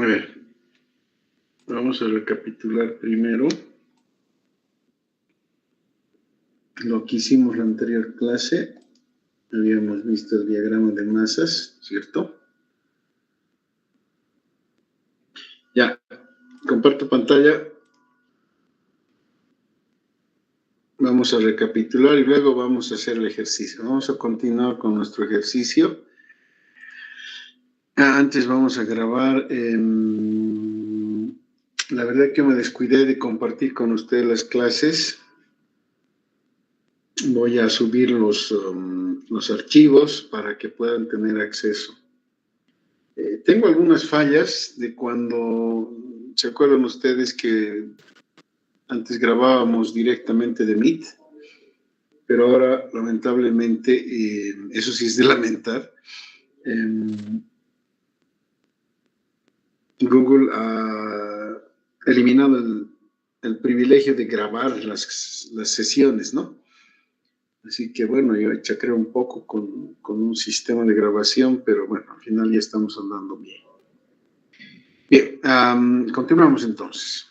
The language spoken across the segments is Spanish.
A ver, vamos a recapitular primero lo que hicimos la anterior clase. Habíamos visto el diagrama de masas, ¿cierto? Ya, comparto pantalla. Vamos a recapitular y luego vamos a hacer el ejercicio. Vamos a continuar con nuestro ejercicio. Antes vamos a grabar. La verdad que me descuidé de compartir con ustedes las clases. Voy a subir los archivos para que puedan tener acceso. Tengo algunas fallas de cuando, ¿se acuerdan ustedes que antes grabábamos directamente de Meet? Pero ahora, lamentablemente, eso sí es de lamentar, Google ha eliminado el privilegio de grabar las sesiones, ¿no? Así que bueno, yo chacré un poco con un sistema de grabación, pero bueno, al final ya estamos andando bien. Bien, continuamos entonces.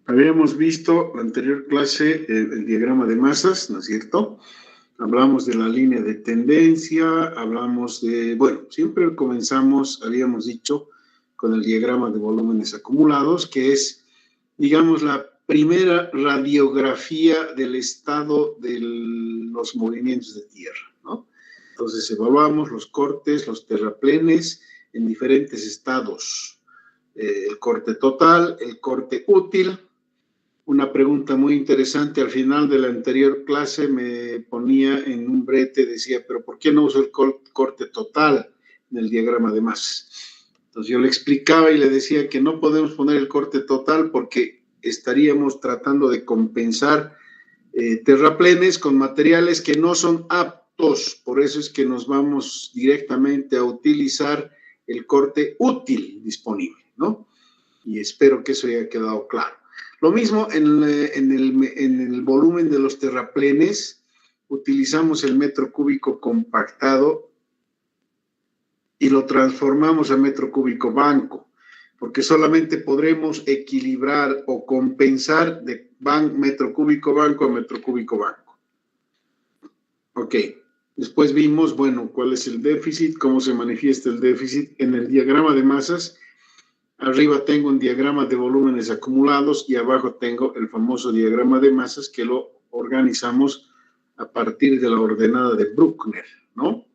Habíamos visto la anterior clase el diagrama de masas, ¿no es cierto? Hablamos de la línea de tendencia, hablamos de, bueno, siempre comenzamos, habíamos dicho, con el diagrama de volúmenes acumulados, que es, digamos, la primera radiografía del estado de los movimientos de tierra, ¿no? Entonces evaluamos los cortes, los terraplenes en diferentes estados. El corte total, el corte útil. Una pregunta muy interesante al final de la anterior clase me ponía en un brete, decía, pero ¿por qué no uso el corte total en el diagrama de masas? Entonces yo le explicaba y le decía que no podemos poner el corte total porque estaríamos tratando de compensar terraplenes con materiales que no son aptos, por eso es que nos vamos directamente a utilizar el corte útil disponible, ¿no? Y espero que eso haya quedado claro. Lo mismo en el volumen de los terraplenes, utilizamos el metro cúbico compactado y lo transformamos a metro cúbico banco, porque solamente podremos equilibrar o compensar de metro cúbico banco a metro cúbico banco. Ok, después vimos, bueno, cuál es el déficit, cómo se manifiesta el déficit en el diagrama de masas. Arriba tengo un diagrama de volúmenes acumulados y abajo tengo el famoso diagrama de masas que lo organizamos a partir de la ordenada de Bruckner, ¿no?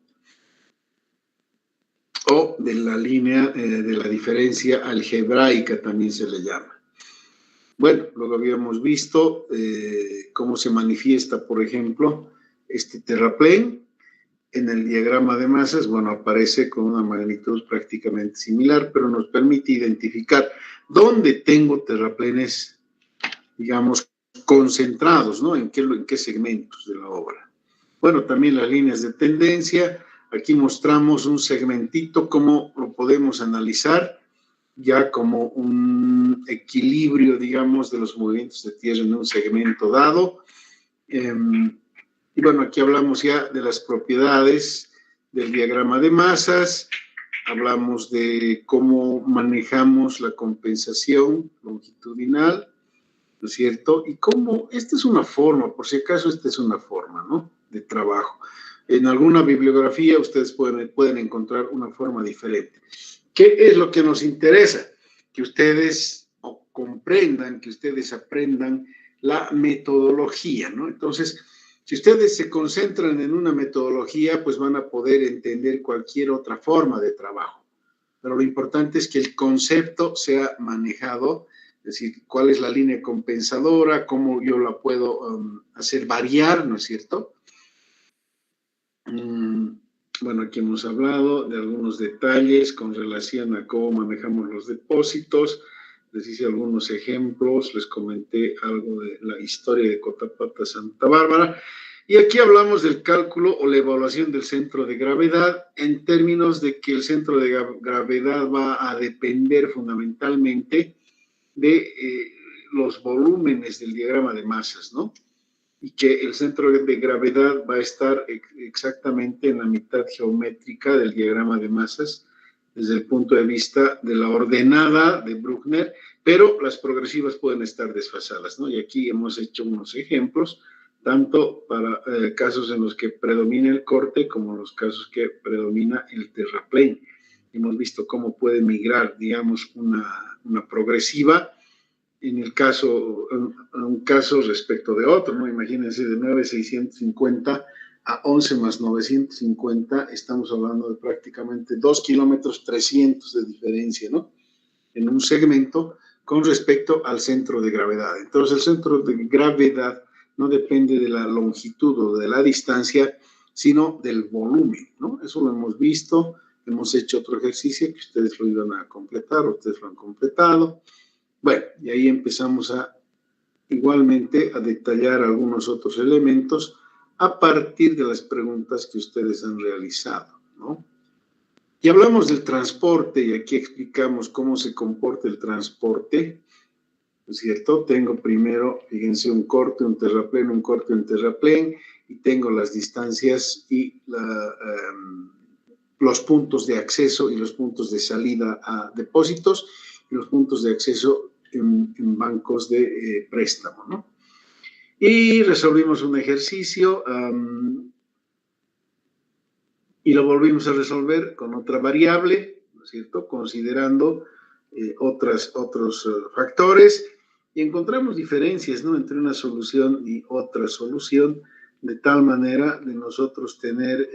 O de la línea de la diferencia algebraica también se le llama. Bueno, luego habíamos visto cómo se manifiesta, por ejemplo, este terraplén. En el diagrama de masas, bueno, aparece con una magnitud prácticamente similar, pero nos permite identificar dónde tengo terraplenes, digamos, concentrados, ¿no? ¿En qué segmentos de la obra? Bueno, también las líneas de tendencia. Aquí mostramos un segmentito, cómo lo podemos analizar ya como un equilibrio, digamos, de los movimientos de tierra en un segmento dado. Y bueno, aquí hablamos ya de las propiedades del diagrama de masas, hablamos de cómo manejamos la compensación longitudinal, ¿no es cierto? Y cómo, esta es una forma, por si acaso esta es una forma, ¿no?, de trabajo. En alguna bibliografía ustedes pueden encontrar una forma diferente. ¿Qué es lo que nos interesa? Que ustedes comprendan, que ustedes aprendan la metodología, ¿no? Entonces, si ustedes se concentran en una metodología, pues van a poder entender cualquier otra forma de trabajo. Pero lo importante es que el concepto sea manejado, es decir, cuál es la línea compensadora, cómo yo la puedo hacer variar, ¿no es cierto? Bueno, aquí hemos hablado de algunos detalles con relación a cómo manejamos los depósitos. Les hice algunos ejemplos, les comenté algo de la historia de Cotapata, Santa Bárbara. Y aquí hablamos del cálculo o la evaluación del centro de gravedad en términos de que el centro de gravedad va a depender fundamentalmente de los volúmenes del diagrama de masas, ¿no? Y que el centro de gravedad va a estar exactamente en la mitad geométrica del diagrama de masas, desde el punto de vista de la ordenada de Bruckner, pero las progresivas pueden estar desfasadas, ¿no? Y aquí hemos hecho unos ejemplos, tanto para casos en los que predomina el corte como los casos que predomina el terraplén. Hemos visto cómo puede migrar, digamos, una progresiva en el caso, un caso respecto de otro, ¿no? Imagínense, de 9,650 a 11 más 950, estamos hablando de prácticamente 2 kilómetros 300 de diferencia, ¿no? En un segmento con respecto al centro de gravedad. Entonces, el centro de gravedad no depende de la longitud o de la distancia, sino del volumen, ¿no? Eso lo hemos visto, hemos hecho otro ejercicio que ustedes lo iban a completar, ustedes lo han completado. Bueno, y ahí empezamos igualmente a detallar algunos otros elementos a partir de las preguntas que ustedes han realizado, ¿no? Y hablamos del transporte, y aquí explicamos cómo se comporta el transporte, ¿no es cierto? Tengo primero, fíjense, un corte, un terraplén, un corte, un terraplén, y tengo las distancias y los puntos de acceso y los puntos de salida a depósitos, y los puntos de acceso en bancos de préstamo, ¿no? Y resolvimos un ejercicio y lo volvimos a resolver con otra variable, ¿no es cierto?, considerando otros factores, y encontramos diferencias, ¿no?, entre una solución y otra solución, de tal manera de nosotros tener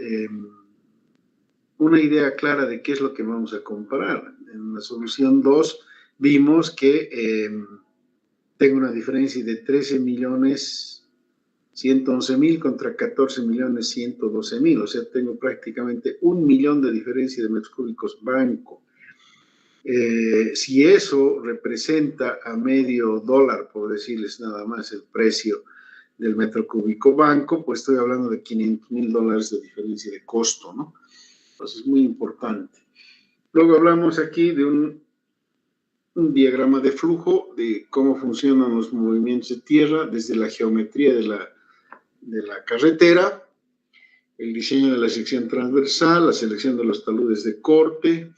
una idea clara de qué es lo que vamos a comparar. En la solución 2 vimos que tengo una diferencia de 13.111.000 contra 14.112.000, o sea, tengo prácticamente 1.000.000 de diferencia de metros cúbicos banco. Si eso representa a $0.50, por decirles nada más, el precio del metro cúbico banco, pues estoy hablando de $500.000 de diferencia de costo, ¿no? Entonces es muy importante. Luego hablamos aquí de un diagrama de flujo, de cómo funcionan los movimientos de tierra desde la geometría de la carretera, el diseño de la sección transversal, la selección de los taludes de corte,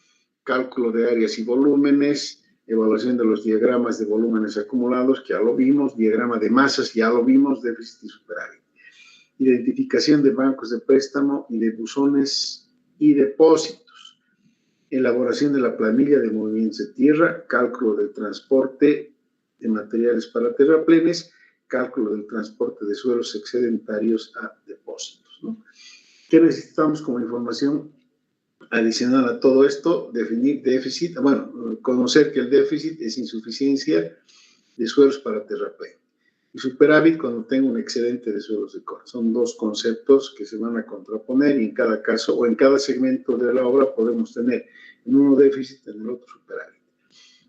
cálculo de áreas y volúmenes, evaluación de los diagramas de volúmenes acumulados, que ya lo vimos, diagrama de masas, ya lo vimos, déficit y superávit, identificación de bancos de préstamo y de buzones y depósitos, elaboración de la planilla de movimientos de tierra, cálculo del transporte de materiales para terraplenes, cálculo del transporte de suelos excedentarios a depósitos, ¿no? ¿Qué necesitamos como información adicional a todo esto? Definir déficit, bueno, conocer que el déficit es insuficiencia de suelos para terraplén. Y superávit cuando tengo un excedente de suelos de corte. Son dos conceptos que se van a contraponer, y en cada caso o en cada segmento de la obra podemos tener en uno déficit, en el otro superávit.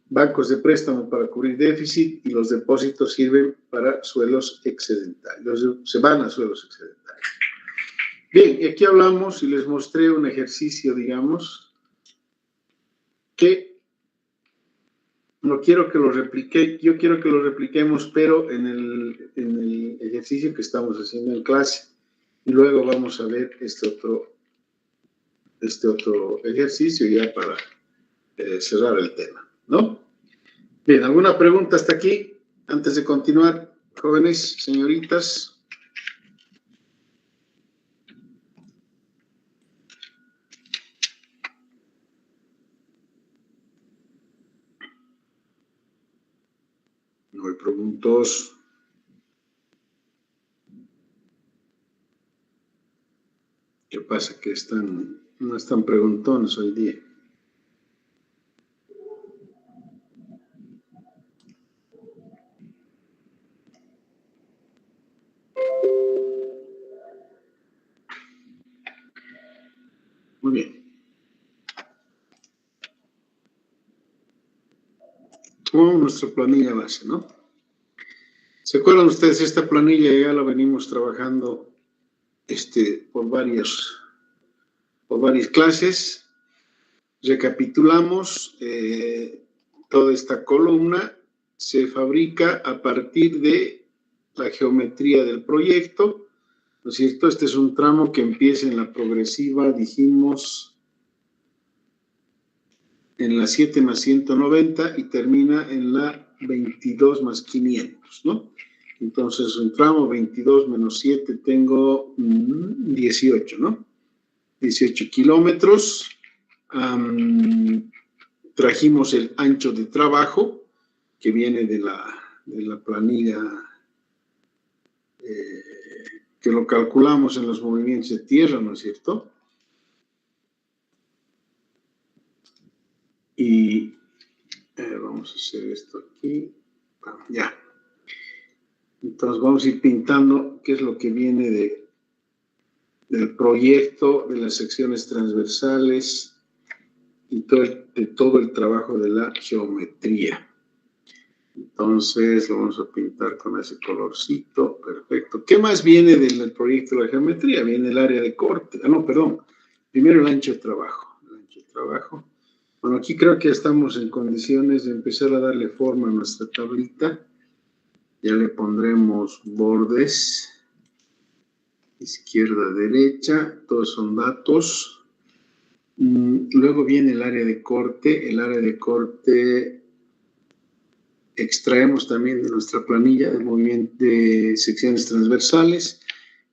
Bancos de préstamo para cubrir déficit, y los depósitos sirven para suelos excedentarios, se van a suelos excedentarios. Bien, y aquí hablamos y les mostré un ejercicio, digamos, que no quiero que lo replique, yo quiero que lo repliquemos, pero en el ejercicio que estamos haciendo en clase. Y luego vamos a ver este otro ejercicio ya para cerrar el tema, ¿no? Bien, ¿alguna pregunta hasta aquí? Antes de continuar, jóvenes, señoritas. No hay preguntas. ¿Qué pasa? Que no están preguntones hoy día. Muy bien. Tomamos nuestra planilla base, ¿no? ¿Se acuerdan ustedes? Esta planilla ya la venimos trabajando por varias clases. Recapitulamos, toda esta columna se fabrica a partir de la geometría del proyecto, ¿no es cierto? Este es un tramo que empieza en la progresiva, dijimos, en la 7 más 190 y termina en la 22 más 500, ¿no? Entonces, un tramo 22 menos 7 tengo 18, ¿no? 18 kilómetros. Trajimos el ancho de trabajo que viene de la planilla que lo calculamos en los movimientos de tierra, ¿no es cierto? Y vamos a hacer esto aquí. Ya. Entonces vamos a ir pintando qué es lo que viene del proyecto, de las secciones transversales y de todo el trabajo de la geometría. Entonces lo vamos a pintar con ese colorcito, perfecto. ¿Qué más viene del proyecto de la geometría? Viene el área de corte. No, perdón. Primero el ancho de trabajo. El ancho de trabajo. Bueno, aquí creo que estamos en condiciones de empezar a darle forma a nuestra tablita. Ya le pondremos bordes, izquierda, derecha, todos son datos. Luego viene el área de corte. El área de corte extraemos también de nuestra planilla de movimiento de secciones transversales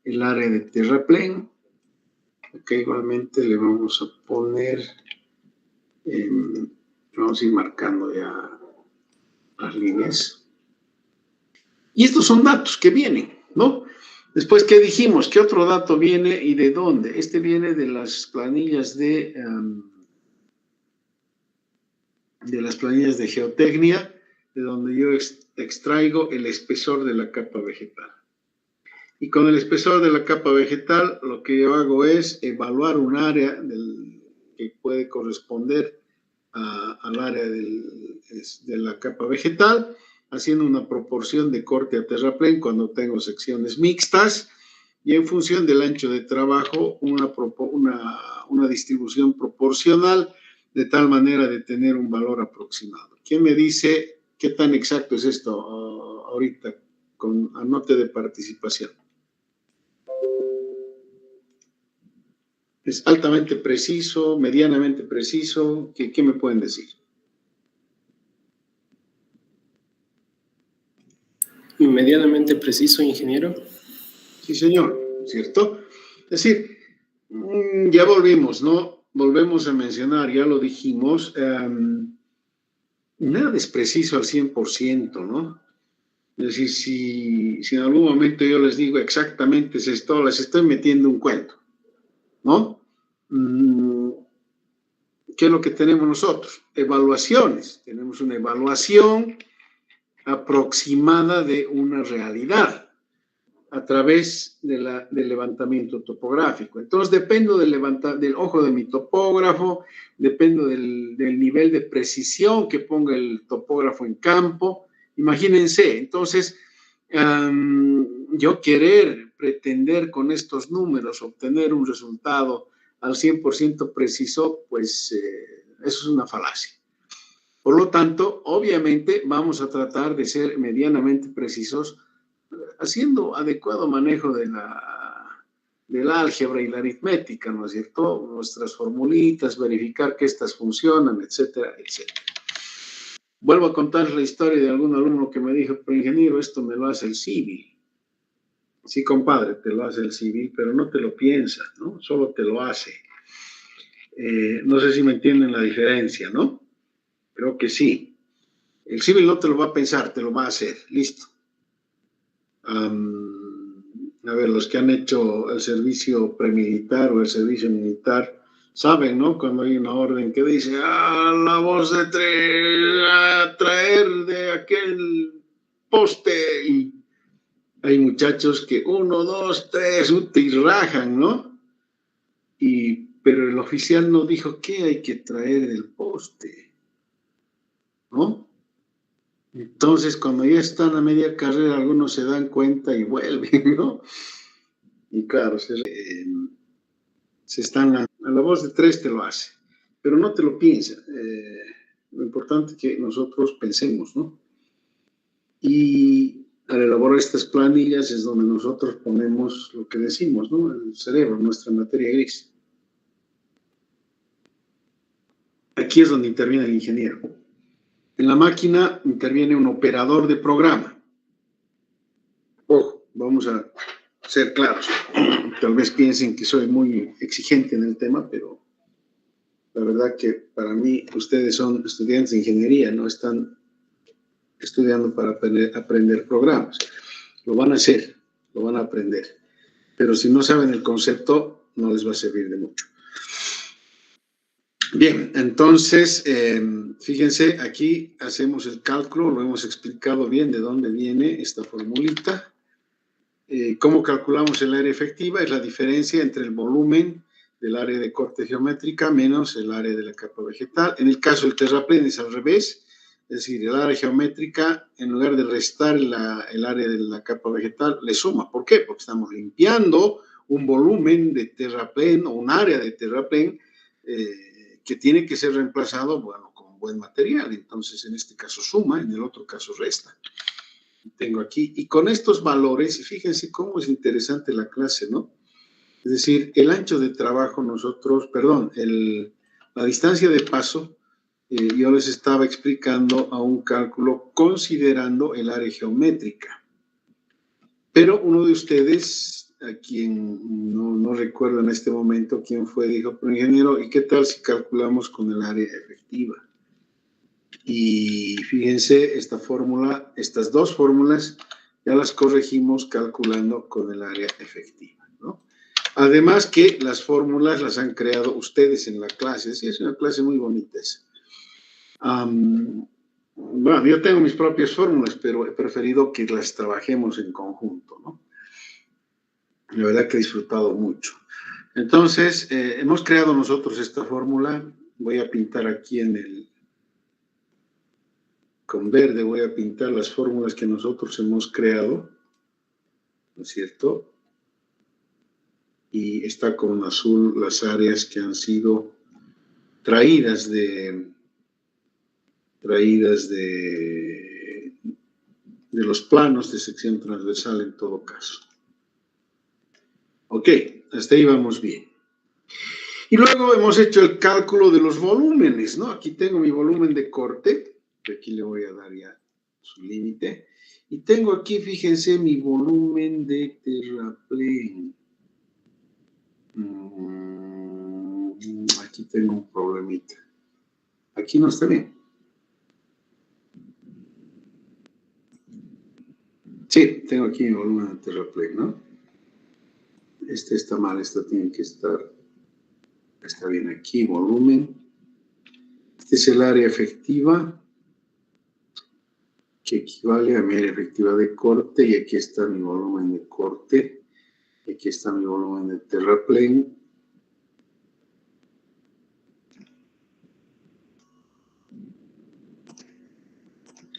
el área de terraplén. Acá igualmente le vamos a poner, vamos a ir marcando ya las líneas. Y estos son datos que vienen, ¿no? Después, ¿qué dijimos? ¿Qué otro dato viene y de dónde? Este viene de las planillas de las planillas de geotecnia, de donde yo extraigo el espesor de la capa vegetal. Y con el espesor de la capa vegetal, lo que yo hago es evaluar un área que puede corresponder al área de la capa vegetal, haciendo una proporción de corte a terraplén cuando tengo secciones mixtas, y en función del ancho de trabajo, una distribución proporcional, de tal manera de tener un valor aproximado. ¿Quién me dice qué tan exacto es esto ahorita con anote de participación? ¿Es altamente preciso, medianamente preciso? ¿Qué me pueden decir? Medianamente preciso, ingeniero. Sí, señor, ¿cierto? Es decir, ya volvimos, ¿no? Volvemos a mencionar, ya lo dijimos, nada es preciso al 100%, ¿no? Es decir, si en algún momento yo les digo exactamente es esto, les estoy metiendo un cuento, ¿no? ¿Qué es lo que tenemos nosotros? Evaluaciones. Tenemos una evaluación aproximada de una realidad a través del levantamiento topográfico. Entonces, dependo del ojo de mi topógrafo, dependo del nivel de precisión que ponga el topógrafo en campo. Imagínense, entonces, yo pretender con estos números obtener un resultado al 100% preciso, pues eso es una falacia. Por lo tanto, obviamente vamos a tratar de ser medianamente precisos haciendo adecuado manejo de la álgebra y la aritmética, ¿no es cierto? Nuestras formulitas, verificar que estas funcionan, etcétera, etcétera. Vuelvo a contar la historia de algún alumno que me dijo, pero ingeniero, esto me lo hace el civil. Sí, compadre, te lo hace el civil, pero no te lo piensa, ¿no? Solo te lo hace. No sé si me entienden la diferencia, ¿no? Creo que sí. El civil no te lo va a pensar, te lo va a hacer. Listo. A ver, los que han hecho el servicio premilitar o el servicio militar saben, ¿no? Cuando hay una orden que dice, la voz de traer de aquel poste, y hay muchachos que 1, 2, 3, y rajan, ¿no? Pero el oficial no dijo qué hay que traer del poste, ¿no? Entonces, cuando ya están a media carrera, algunos se dan cuenta y vuelven, ¿no? Y claro, se están a la voz de 3 te lo hace, pero no te lo piensa. Lo importante es que nosotros pensemos, ¿no? Y al elaborar estas planillas es donde nosotros ponemos lo que decimos, ¿no? El cerebro, nuestra materia gris. aquí es donde interviene el ingeniero. En la máquina interviene un operador de programa. Ojo, vamos a ser claros. Tal vez piensen que soy muy exigente en el tema, pero la verdad que para mí ustedes son estudiantes de ingeniería, no están estudiando para aprender programas. Lo van a hacer, lo van a aprender. Pero si no saben el concepto, no les va a servir de mucho. Bien, entonces, fíjense, aquí hacemos el cálculo, lo hemos explicado bien de dónde viene esta formulita. ¿Cómo calculamos el área efectiva? Es la diferencia entre el volumen del área de corte geométrica menos el área de la capa vegetal. En el caso del terraplén es al revés, es decir, el área geométrica, en lugar de restar el área de la capa vegetal, le suma. ¿Por qué? Porque estamos limpiando un volumen de terraplén o un área de terraplén que tiene que ser reemplazado, bueno, con buen material. Entonces, en este caso suma, en el otro caso resta. Tengo aquí, y con estos valores, y fíjense cómo es interesante la clase, ¿no? Es decir, el ancho de trabajo la distancia de paso, yo les estaba explicando a un cálculo considerando el área geométrica. Pero uno de ustedes, a quien no recuerdo en este momento quién fue, dijo, pero ingeniero, ¿y qué tal si calculamos con el área efectiva? Y fíjense, estas dos fórmulas ya las corregimos calculando con el área efectiva, ¿no? Además que las fórmulas las han creado ustedes en la clase. Sí, es una clase muy bonita esa. Bueno, yo tengo mis propias fórmulas, pero he preferido que las trabajemos en conjunto, ¿no? La verdad que he disfrutado mucho. Entonces, hemos creado nosotros esta fórmula. Voy a pintar aquí con verde, voy a pintar las fórmulas que nosotros hemos creado, ¿no es cierto? Y está con azul las áreas que han sido traídas de los planos de sección transversal en todo caso. Ok, hasta ahí vamos bien. Y luego hemos hecho el cálculo de los volúmenes, ¿no? Aquí tengo mi volumen de corte, que aquí le voy a dar ya su límite. Y tengo aquí, fíjense, mi volumen de terraplén. Aquí tengo un problemita. Aquí no está bien. Sí, tengo aquí mi volumen de terraplén, ¿no? Este está mal, esta tiene que estar. Está bien aquí, volumen. Este es el área efectiva, que equivale a mi área efectiva de corte, y aquí está mi volumen de corte, y aquí está mi volumen de terraplén.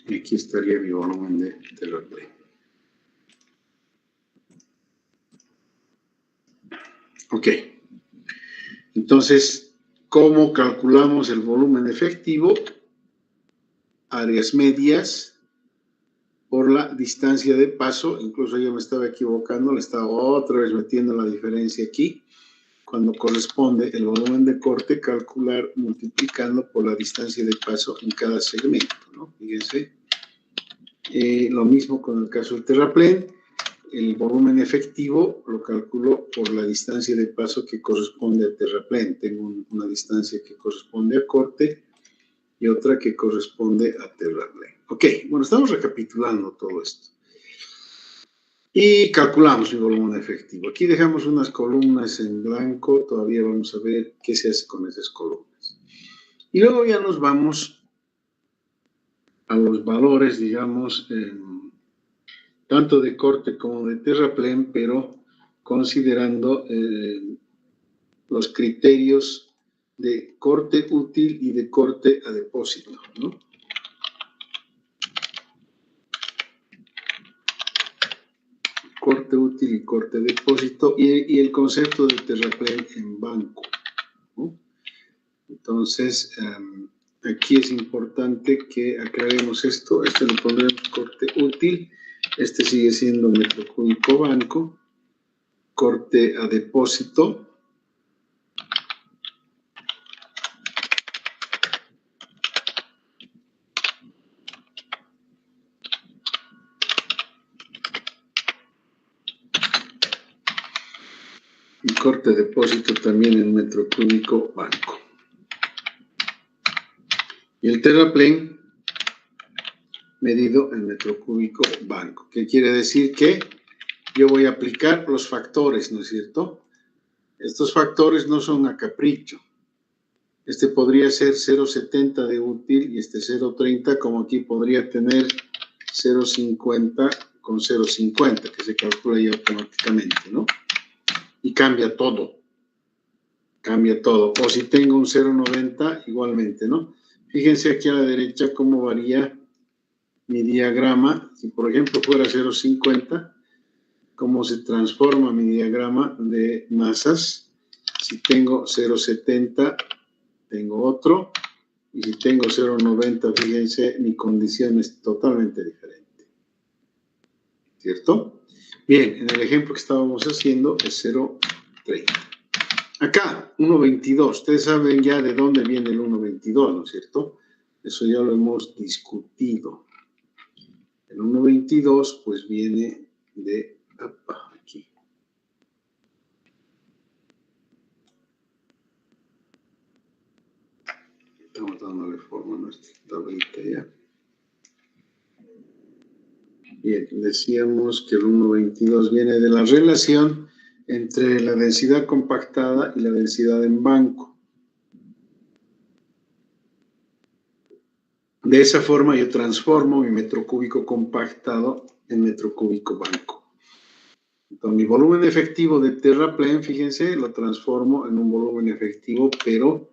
Y aquí estaría mi volumen de terraplén. Ok. Entonces, ¿cómo calculamos el volumen efectivo? Áreas medias por la distancia de paso. Incluso yo me estaba equivocando, le estaba otra vez metiendo la diferencia aquí. Cuando corresponde el volumen de corte, calcular multiplicando por la distancia de paso en cada segmento, ¿no? Fíjense. Lo mismo con el caso del terraplén. El volumen efectivo lo calculo por la distancia de paso que corresponde al terraplén. Tengo una distancia que corresponde a corte y otra que corresponde a terraplén. Ok, bueno, estamos recapitulando todo esto. Y calculamos el volumen efectivo. Aquí dejamos unas columnas en blanco. Todavía vamos a ver qué se hace con esas columnas. Y luego ya nos vamos a los valores, digamos, tanto de corte como de terraplén, pero considerando los criterios de corte útil y de corte a depósito, ¿no? Corte útil y corte a depósito, y el concepto de terraplén en banco, ¿no? Entonces, aquí es importante que aclaremos esto. Este lo pondremos corte útil. Este sigue siendo metro cúbico banco. Corte a depósito. corte de depósito también en metro cúbico banco. Y el terraplén medido en metro cúbico banco. ¿Qué quiere decir? Que yo voy a aplicar los factores, ¿no es cierto? Estos factores no son a capricho. Este podría ser 0,70 de útil y este 0,30, como aquí podría tener 0,50 con 0,50, que se calcula ahí automáticamente, ¿no? Y cambia todo. Cambia todo. O si tengo un 0,90, igualmente, ¿no? Fíjense aquí a la derecha cómo varía mi diagrama. Si, por ejemplo, fuera 0,50, cómo se transforma mi diagrama de masas. Si tengo 0,70, tengo otro. Y si tengo 0,90, fíjense, mi condición es totalmente diferente. ¿Cierto? Bien, en el ejemplo que estábamos haciendo es 0,30. Acá, 1,22. Ustedes saben ya de dónde viene el 1,22, ¿no es cierto? Eso ya lo hemos discutido. El 1,22 pues viene de aquí. Estamos dándole forma a nuestra tablita ya. Bien, decíamos que el 1,22 viene de la relación entre la densidad compactada y la densidad en banco. De esa forma yo transformo mi metro cúbico compactado en metro cúbico banco. Entonces, mi volumen efectivo de terraplén, fíjense, lo transformo en un volumen efectivo, pero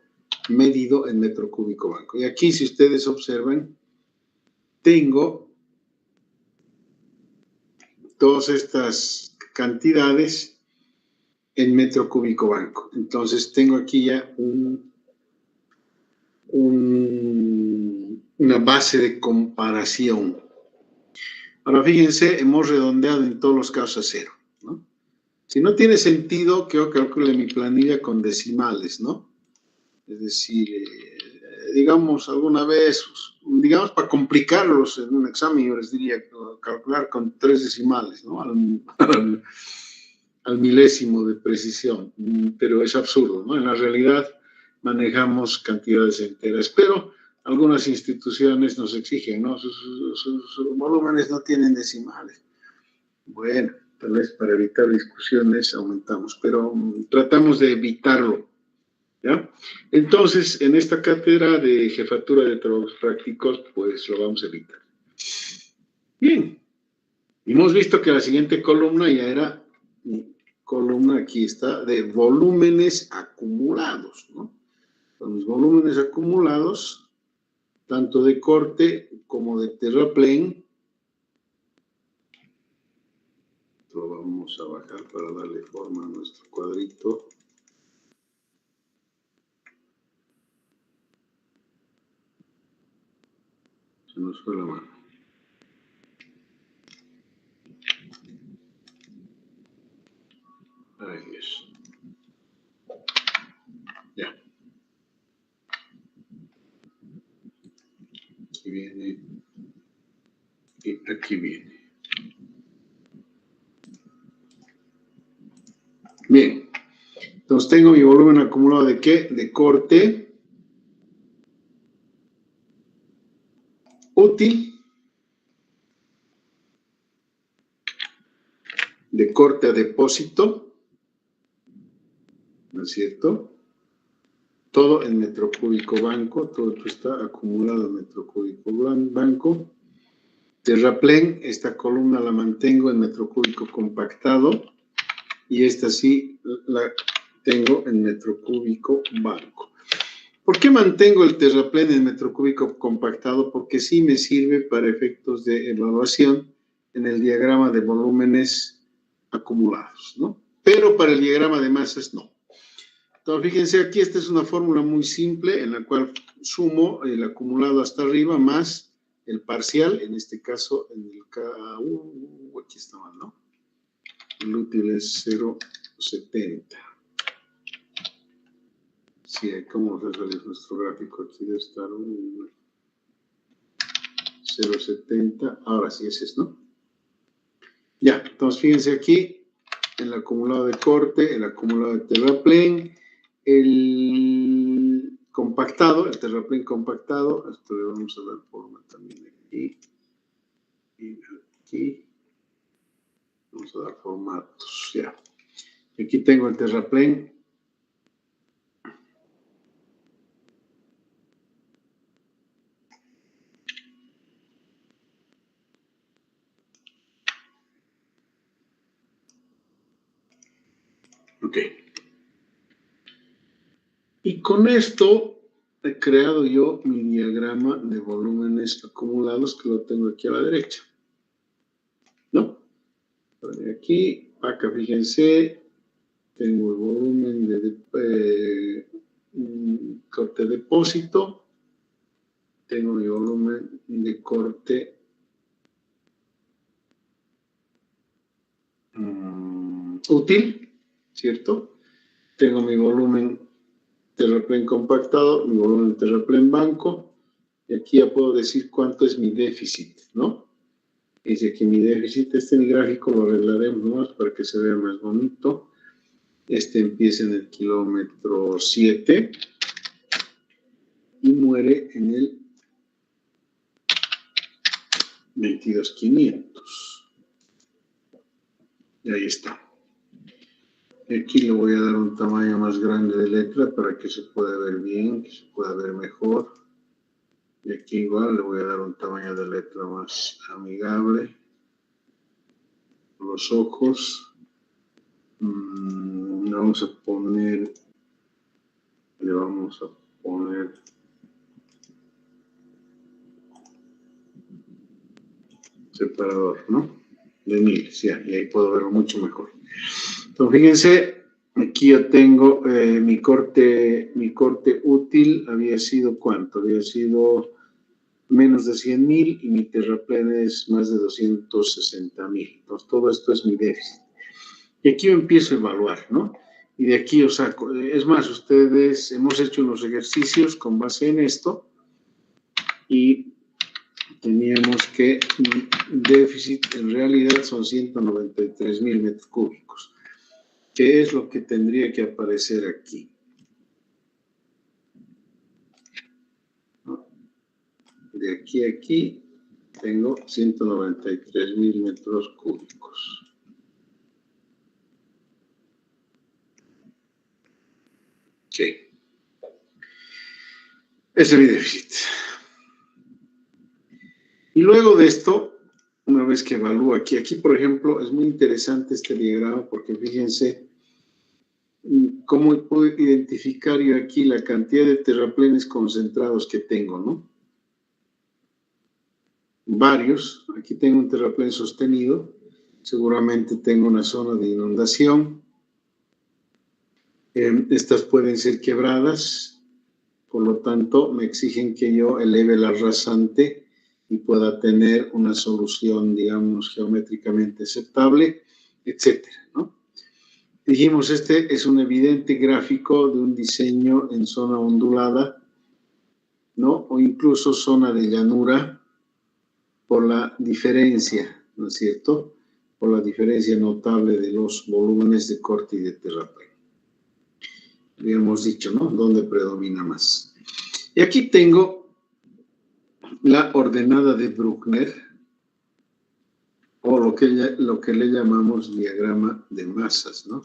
medido en metro cúbico banco. Y aquí, si ustedes observan, tengo todas estas cantidades en metro cúbico banco. Entonces, tengo aquí ya una base de comparación. Ahora, fíjense, hemos redondeado en todos los casos a 0, ¿no? Si no tiene sentido, que yo calcule mi planilla con decimales, ¿no? Es decir, digamos alguna vez, digamos para complicarlos en un examen, yo les diría calcular con 3 decimales, ¿no? Al milésimo de precisión, pero es absurdo, ¿no? En la realidad manejamos cantidades enteras, pero algunas instituciones nos exigen, ¿no? Sus volúmenes no tienen decimales. Bueno, tal vez para evitar discusiones aumentamos, pero tratamos de evitarlo, ¿ya? Entonces, en esta cátedra de jefatura de trabajos prácticos, pues lo vamos a evitar. Bien, hemos visto que la siguiente columna ya era columna, aquí está, de volúmenes acumulados, ¿no? Los volúmenes acumulados, tanto de corte como de terraplén. Lo vamos a bajar para darle forma a nuestro cuadrito. Se nos fue la mano. Ay, Dios. Ya. Aquí viene. Y aquí viene. Bien. Entonces tengo mi volumen acumulado de ¿qué? De corte. Útil. De corte a depósito. ¿No es cierto? Todo en metro cúbico banco, todo esto está acumulado en metro cúbico banco. Terraplén, esta columna la mantengo en metro cúbico compactado y esta sí la tengo en metro cúbico banco. ¿Por qué mantengo el terraplén en metro cúbico compactado? Porque sí me sirve para efectos de evaluación en el diagrama de volúmenes acumulados, ¿no? Pero para el diagrama de masas no. Entonces, fíjense, aquí esta es una fórmula muy simple en la cual sumo el acumulado hasta arriba más el parcial, en este caso, en el aquí está mal, ¿no? El útil es 0,70. Sí, ¿cómo resuelve nuestro gráfico? Aquí debe estar 0,70. Ahora sí, ese es, ¿no? Ya, entonces fíjense aquí, el acumulado de corte, el acumulado de terraplén, el compactado, el terraplén compactado. Esto le vamos a dar forma también aquí. Y aquí. Vamos a dar formatos, ya. Aquí tengo el terraplén. Ok. Y con esto he creado yo mi diagrama de volúmenes acumulados, que lo tengo aquí a la derecha. ¿No? Aquí, acá fíjense, tengo el volumen de corte depósito, tengo mi volumen de corte útil, ¿cierto? Tengo mi volumen terraplén compactado, mi volumen terraplén banco, y aquí ya puedo decir cuánto es mi déficit, ¿no? Dice que mi déficit, mi gráfico lo arreglaremos más para que se vea más bonito. Empieza en el kilómetro 7 y muere en el 22,500. Y ahí está. Aquí le voy a dar un tamaño más grande de letra para que se pueda ver bien, que se pueda ver mejor. Y aquí igual le voy a dar un tamaño de letra más amigable. Los ojos. Le vamos a poner separador, ¿no? De miles, ya, y ahí puedo verlo mucho mejor. Entonces, fíjense, aquí yo tengo mi corte útil, había sido ¿cuánto? Había sido menos de 100,000 y mi terraplén es más de 260,000. Entonces, todo esto es mi déficit. Y aquí yo empiezo a evaluar, ¿no? Y de aquí yo saco. Es más, ustedes, hemos hecho unos ejercicios con base en esto y teníamos que déficit en realidad son 193,000 metros cúbicos. ¿Qué es lo que tendría que aparecer aquí? ¿No? De aquí a aquí tengo 193,000 metros cúbicos. Ok. Ese es mi déficit. Y luego de esto, una vez que evalúo aquí, por ejemplo, es muy interesante este diagrama porque fíjense cómo puedo identificar yo aquí la cantidad de terraplenes concentrados que tengo, ¿no? Varios. Aquí tengo un terraplén sostenido. Seguramente tengo una zona de inundación. Estas pueden ser quebradas. Por lo tanto, me exigen que yo eleve la rasante y pueda tener una solución, digamos, geométricamente aceptable, etcétera, ¿no? Dijimos, este es un evidente gráfico de un diseño en zona ondulada, ¿no? O incluso zona de llanura por la diferencia, ¿no es cierto? Por la diferencia notable de los volúmenes de corte y de terraplén. Habíamos dicho, ¿no? ¿Dónde predomina más? Y aquí tengo la ordenada de Bruckner, o lo que le llamamos diagrama de masas, ¿no?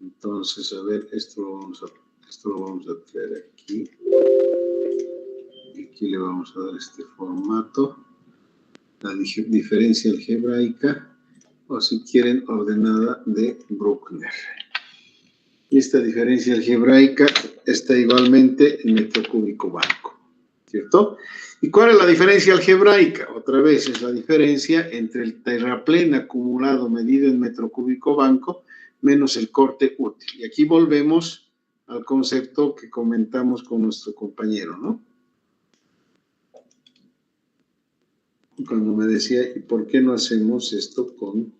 Entonces, a ver, esto lo vamos a traer aquí. Y aquí le vamos a dar este formato, la diferencia algebraica, o si quieren, ordenada de Bruckner. Y esta diferencia algebraica está igualmente en metro cúbico banco, ¿cierto? ¿Y cuál es la diferencia algebraica? Otra vez es la diferencia entre el terraplén acumulado medido en metro cúbico banco menos el corte útil. Y aquí volvemos al concepto que comentamos con nuestro compañero, ¿no? Cuando me decía, ¿y por qué no hacemos esto con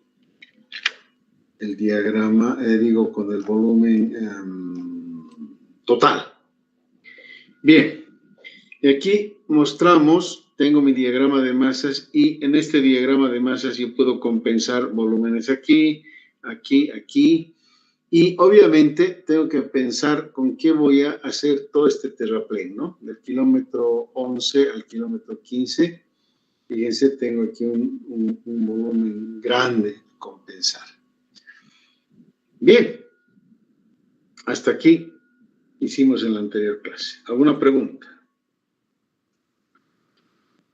el diagrama, con el volumen total? Bien, y aquí mostramos, tengo mi diagrama de masas y en este diagrama de masas yo puedo compensar volúmenes aquí, aquí, aquí. Y obviamente tengo que pensar con qué voy a hacer todo este terraplén, ¿no? Del kilómetro 11 al kilómetro 15. Fíjense, tengo aquí un volumen grande a compensar. Bien, hasta aquí hicimos en la anterior clase. ¿Alguna pregunta?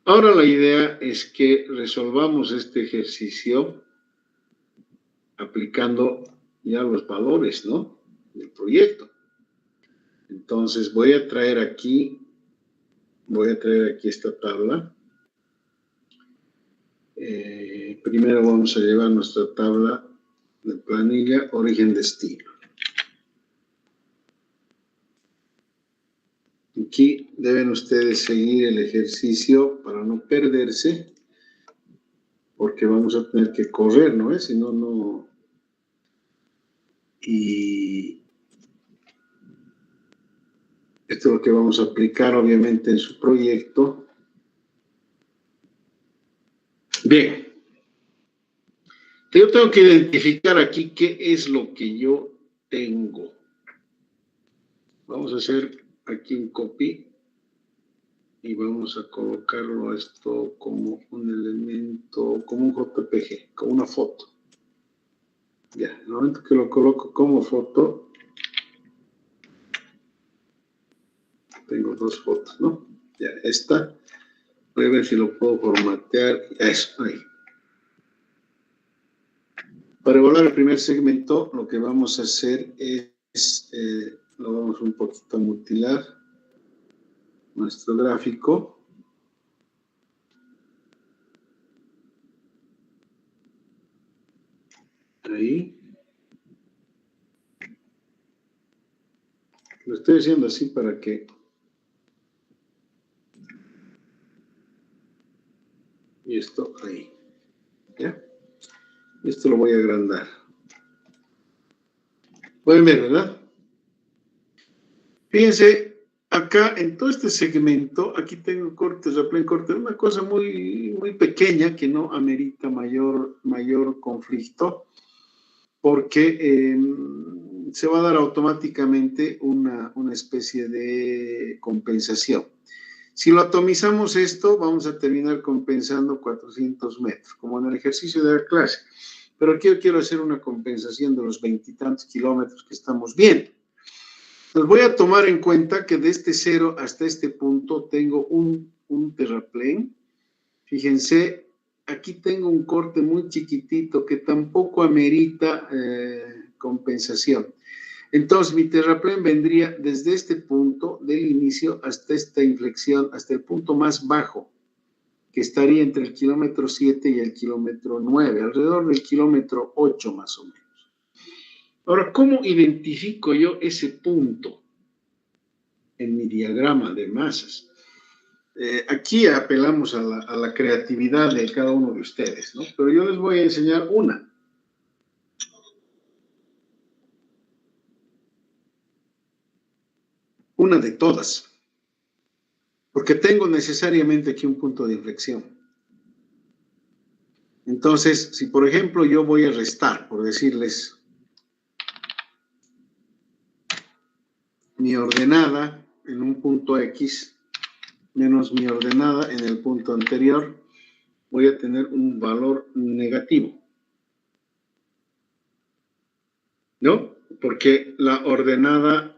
Ahora la idea es que resolvamos este ejercicio aplicando ya los valores, ¿no? Del proyecto. Entonces voy a traer aquí esta tabla. Primero vamos a llevar nuestra tabla de planilla origen-destino. Aquí deben ustedes seguir el ejercicio para no perderse, porque vamos a tener que correr, ¿no? Si no, no. Y esto es lo que vamos a aplicar, obviamente, en su proyecto. Bien. Yo tengo que identificar aquí qué es lo que yo tengo. Vamos a hacer aquí un copy y vamos a colocarlo esto como un elemento, como un JPG, como una foto. Ya, en el momento que lo coloco como foto, tengo dos fotos, ¿no? Ya, esta. Voy a ver si lo puedo formatear. Eso, ahí. Para evaluar el primer segmento, lo que vamos a hacer es lo vamos un poquito a mutilar, nuestro gráfico. Ahí. Lo estoy haciendo así para que... Y esto ahí. ¿Ya? Esto lo voy a agrandar. Pueden ver, ¿verdad? Fíjense, acá en todo este segmento, aquí tengo cortes, terraplén, corte, una cosa muy, muy pequeña que no amerita mayor conflicto, porque se va a dar automáticamente una especie de compensación. Si lo atomizamos esto, vamos a terminar compensando 400 metros, como en el ejercicio de la clase. Pero aquí yo quiero hacer una compensación de los 20 y tantos kilómetros que estamos viendo. Entonces voy a tomar en cuenta que de este cero hasta este punto tengo un terraplén. Fíjense, aquí tengo un corte muy chiquitito que tampoco amerita compensación. Entonces mi terraplén vendría desde este punto del inicio hasta esta inflexión, hasta el punto más bajo, que estaría entre el kilómetro 7 y el kilómetro 9, alrededor del kilómetro 8 más o menos. Ahora, ¿cómo identifico yo ese punto en mi diagrama de masas? Aquí apelamos a la creatividad de cada uno de ustedes, ¿no? Pero yo les voy a enseñar una. Una de todas. Porque tengo necesariamente aquí un punto de inflexión. Entonces, si por ejemplo yo voy a restar, por decirles, mi ordenada en un punto X menos mi ordenada en el punto anterior, voy a tener un valor negativo. ¿No? Porque la ordenada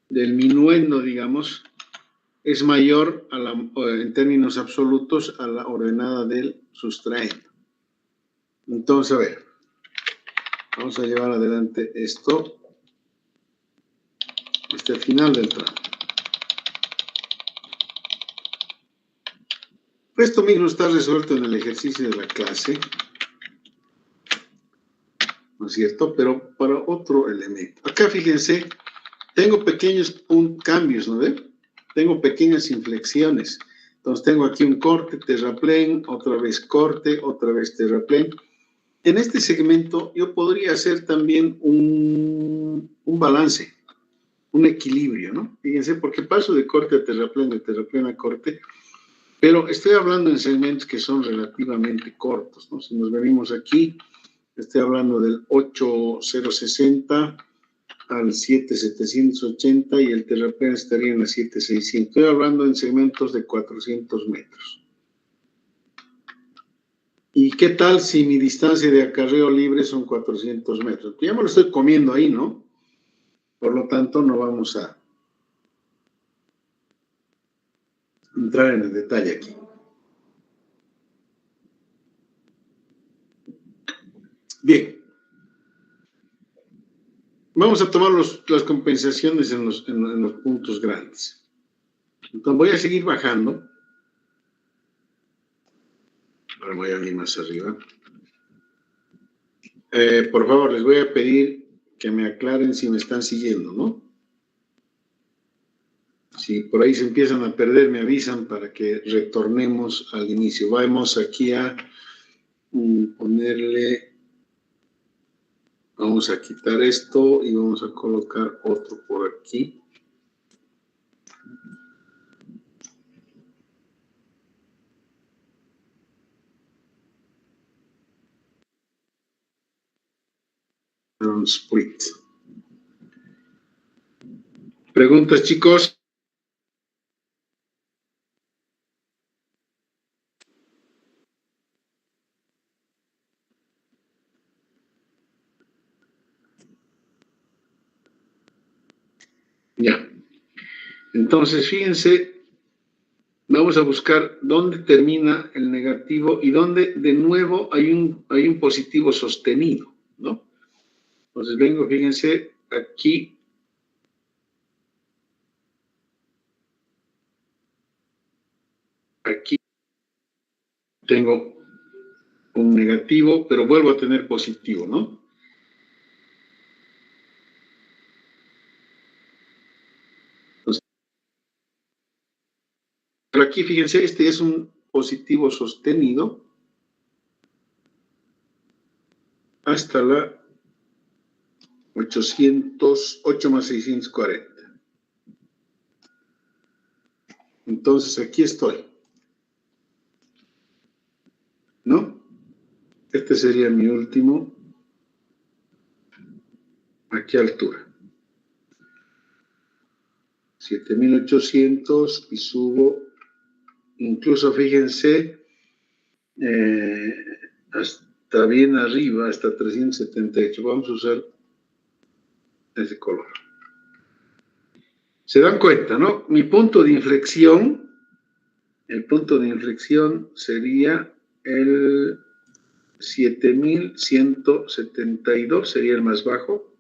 del minuendo, digamos, es mayor en términos absolutos a la ordenada del sustraendo. Entonces, a ver, vamos a llevar adelante esto hasta el final del tramo. Esto mismo está resuelto en el ejercicio de la clase, ¿no es cierto? Pero para otro elemento. Acá fíjense, tengo pequeños cambios, ¿no ven? Tengo pequeñas inflexiones. Entonces tengo aquí un corte, terraplén, otra vez terraplén. En este segmento yo podría hacer también un balance, un equilibrio, ¿no? Fíjense, porque paso de corte a terraplén, de terraplén a corte. Pero estoy hablando en segmentos que son relativamente cortos, ¿no? Si nos venimos aquí, estoy hablando del 8060 al 7780 y el terraplén estaría en la 7600. Estoy hablando en segmentos de 400 metros. ¿Y qué tal si mi distancia de acarreo libre son 400 metros? Ya me lo estoy comiendo ahí, ¿no? Por lo tanto, no vamos a entrar en el detalle aquí. Bien. Vamos a tomar las compensaciones en los puntos grandes. Entonces voy a seguir bajando. Ahora voy a ir más arriba. Por favor, les voy a pedir que me aclaren si me están siguiendo, ¿no? Si por ahí se empiezan a perder, me avisan para que retornemos al inicio. Vamos aquí a ponerle, vamos a quitar esto y vamos a colocar otro por aquí. Un split. ¿Preguntas, chicos? Ya. Entonces, fíjense, vamos a buscar dónde termina el negativo y dónde de nuevo hay un positivo sostenido, ¿no? Entonces vengo, fíjense, aquí. Aquí tengo un negativo, pero vuelvo a tener positivo, ¿no? Entonces, pero aquí, fíjense, este es un positivo sostenido hasta la 808 más 640. Entonces, aquí estoy, ¿no? Este sería mi último, aquí a altura. 7800 y subo, incluso fíjense, hasta bien arriba, hasta 378. Vamos a usar ese color. Se dan cuenta, ¿no? Mi punto de inflexión, el punto de inflexión sería el 7172, sería el más bajo.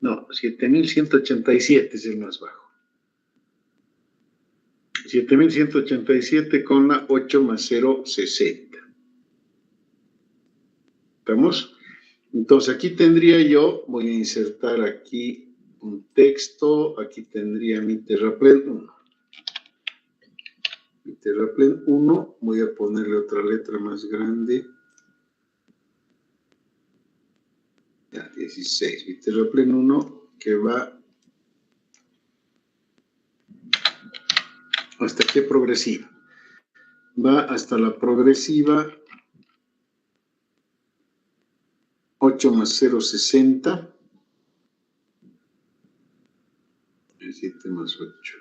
No, 7187 es el más bajo. 7187 con la 8 más 060. ¿Estamos? Entonces aquí tendría yo, voy a insertar aquí un texto, aquí tendría mi terraplén 1. Mi terraplén 1, voy a ponerle otra letra más grande. Ya, 16. Mi terraplén 1 que va hasta qué progresiva. Va hasta la progresiva 8 más 060. 7 más 8.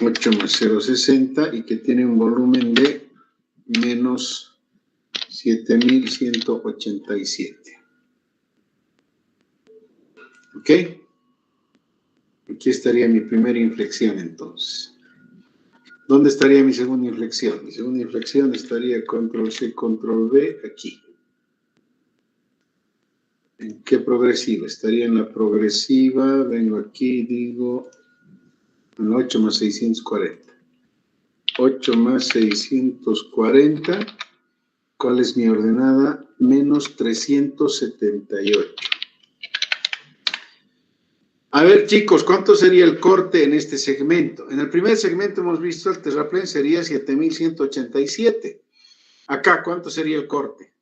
8 más 060 y que tiene un volumen de menos 7187. ¿Ok? Aquí estaría mi primera inflexión entonces. ¿Dónde estaría mi segunda inflexión? Mi segunda inflexión estaría control C, control V aquí. ¿En qué progresiva? Estaría en la progresiva, vengo aquí, digo, en 8 más 640. 8 más 640, ¿cuál es mi ordenada? Menos 378. A ver, chicos, ¿cuánto sería el corte en este segmento? En el primer segmento hemos visto el terraplén sería 7187. Acá, ¿cuánto sería el corte?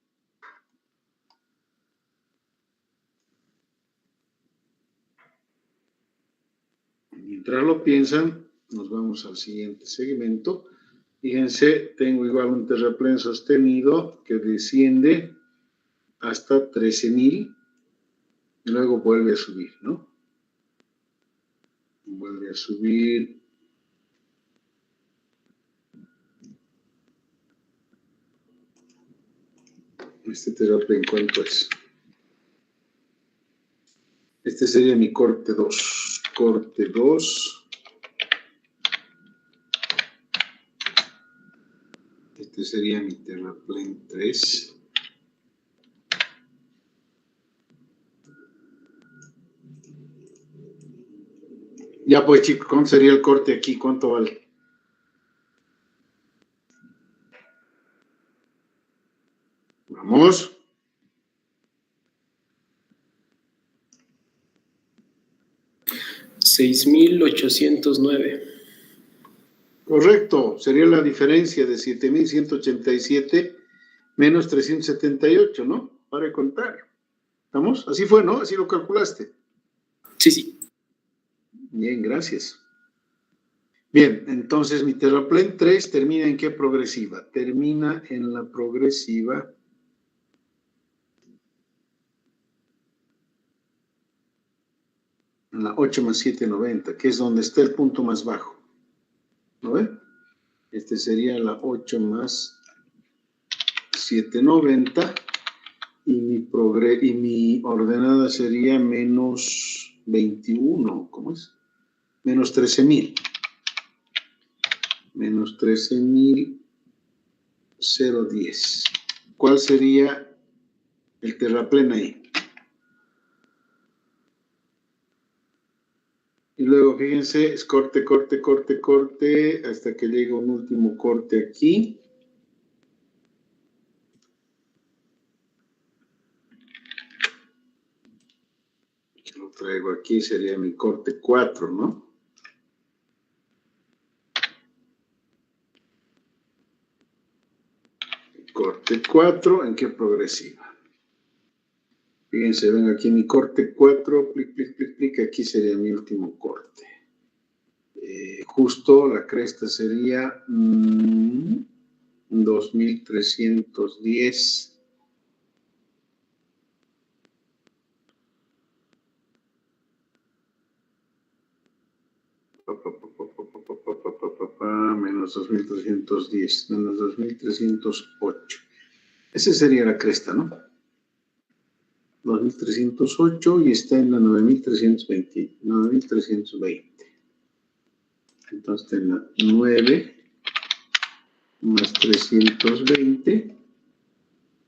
Mientras lo piensan, nos vamos al siguiente segmento. Fíjense, tengo igual un terraplén sostenido que desciende hasta 13.000 y luego vuelve a subir, ¿no? Vuelve a subir. Este terraplén, ¿cuánto es? Este sería mi corte 2. Corte 2. Este sería mi terraplén 3. Ya pues, chicos, ¿cuánto sería el corte aquí? ¿Cuánto vale? Vamos. $6,809. Correcto, sería la diferencia de 7.187 menos 378, ¿no? Para de contar. ¿Estamos? Así fue, ¿no? Así lo calculaste. Sí. Bien, gracias. Bien, entonces mi terraplén 3 termina ¿en qué progresiva? Termina en la progresiva en la 8 más 790, que es donde está el punto más bajo. ¿No ve? Este sería la 8 más 790 y mi ordenada sería menos 21, ¿cómo es? Menos 13.000. Menos 13.010. ¿Cuál sería el terraplén ahí? Y luego, fíjense, es corte, corte, corte, corte, hasta que llega un último corte aquí. Lo traigo aquí, sería mi corte 4, ¿no? Corte 4, ¿en qué progresiva? Fíjense, ven aquí mi corte 4, clic, clic, clic, clic, aquí sería mi último corte. Justo la cresta sería 2.310. Menos 2.310, menos 2.308. Esa sería la cresta, ¿no? 2.308 y está en la 9.320. 9.320. Entonces en la 9 más 320.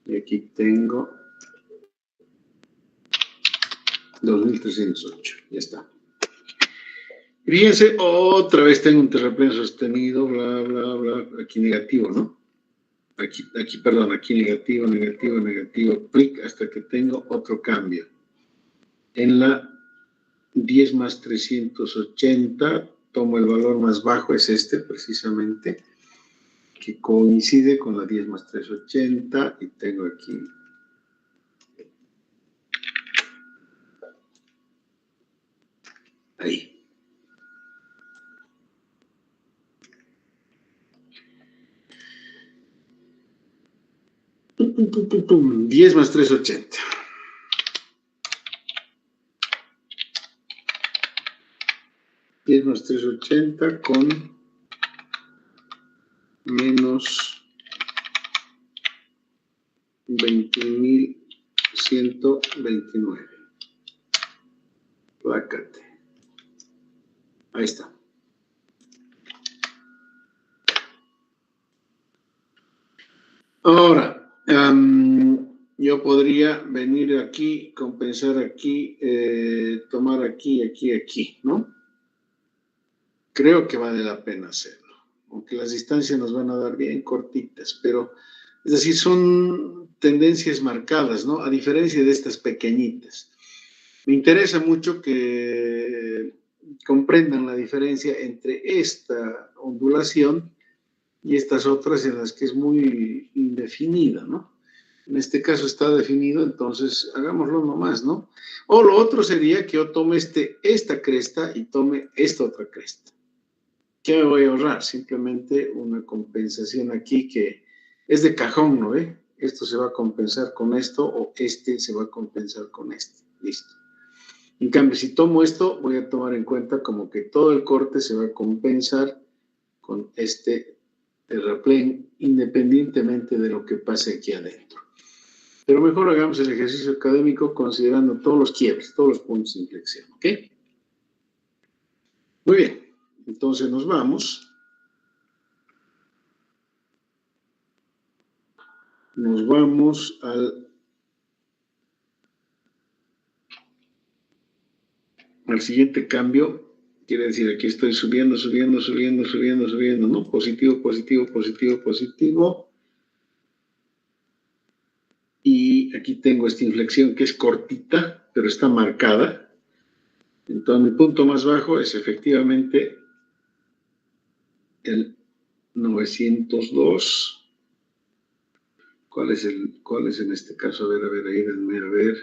Y aquí tengo 2.308. Ya está. Fíjense, otra vez tengo un terraplén sostenido, bla, bla, bla. Aquí negativo, ¿no? Aquí, perdón, aquí negativo, negativo, negativo, clic, hasta que tengo otro cambio. En la 10 más 380, tomo el valor más bajo, es este precisamente, que coincide con la 10 más 380, y tengo aquí. Ahí. Pum, pum, pum, pum. 10 más 380. Más 380 con menos 21.129. Plácate. Ahí está. Ahora, yo podría venir aquí, compensar aquí, tomar aquí, aquí, aquí, ¿no? Creo que vale la pena hacerlo, aunque las distancias nos van a dar bien cortitas, pero, es decir, son tendencias marcadas, ¿no? A diferencia de estas pequeñitas. Me interesa mucho que comprendan la diferencia entre esta ondulación y estas otras en las que es muy indefinida, ¿no? En este caso está definido, entonces hagámoslo nomás, ¿no? O lo otro sería que yo tome esta cresta y tome esta otra cresta. ¿Qué me voy a ahorrar? Simplemente una compensación aquí que es de cajón, ¿no ve? Esto se va a compensar con esto o este se va a compensar con este. Listo. En cambio, si tomo esto, voy a tomar en cuenta como que todo el corte se va a compensar con este terraplén, independientemente de lo que pase aquí adentro. Pero mejor hagamos el ejercicio académico considerando todos los quiebres, todos los puntos de inflexión, ¿ok? Muy bien, entonces nos vamos. Nos vamos al siguiente cambio. Quiere decir, aquí estoy subiendo, ¿no? Positivo, positivo, positivo, positivo. Y aquí tengo esta inflexión que es cortita, pero está marcada. Entonces, mi punto más bajo es efectivamente el 902. ¿Cuál es en este caso? A ver, ayúdenme a ver.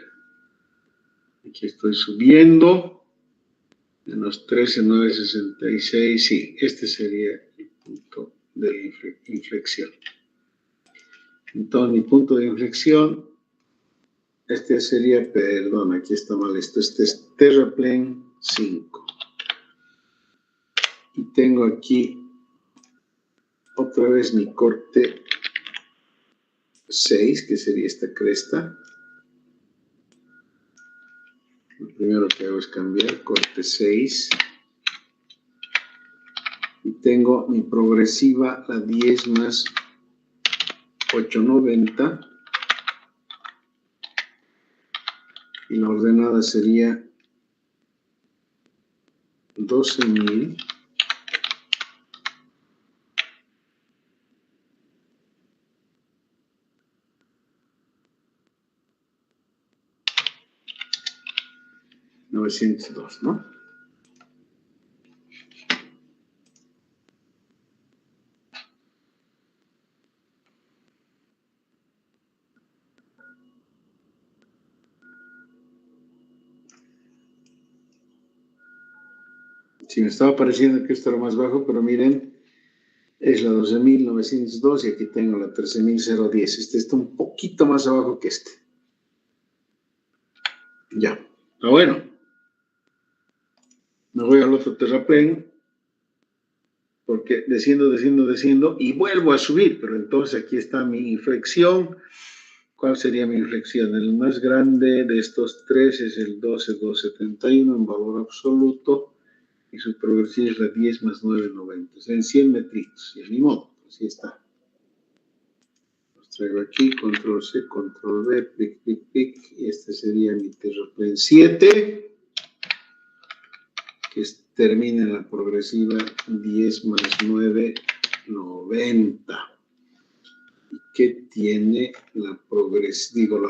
Aquí estoy subiendo. Menos 13,966. Sí, este sería el punto de inflexión. Entonces, mi punto de inflexión, este sería, perdón, aquí está mal esto, este es terraplén 5. Y tengo aquí otra vez mi corte 6, que sería esta cresta. Lo primero que hago es cambiar, corte 6. Y tengo mi progresiva, la 10 más 890. Y la ordenada sería 12,000. $902, ¿no? Sí, me estaba pareciendo que esto era más bajo, pero miren, es la 12,902 y aquí tengo la 13,010. Este está un poquito más abajo que este. Ya. Pero bueno, me voy al otro terraplén porque desciendo y vuelvo a subir, pero entonces aquí está mi inflexión. ¿Cuál sería mi inflexión? El más grande de estos tres es el 12,271 en valor absoluto y su progresiva es la 10 más 9,90. O sea, en 100 metritos. Y ni modo, así está. Los traigo aquí, control C, control V, pic, pic, pic. Y este sería mi terraplén 7, que termina en la progresiva 10 más 9,90. Y que tiene la la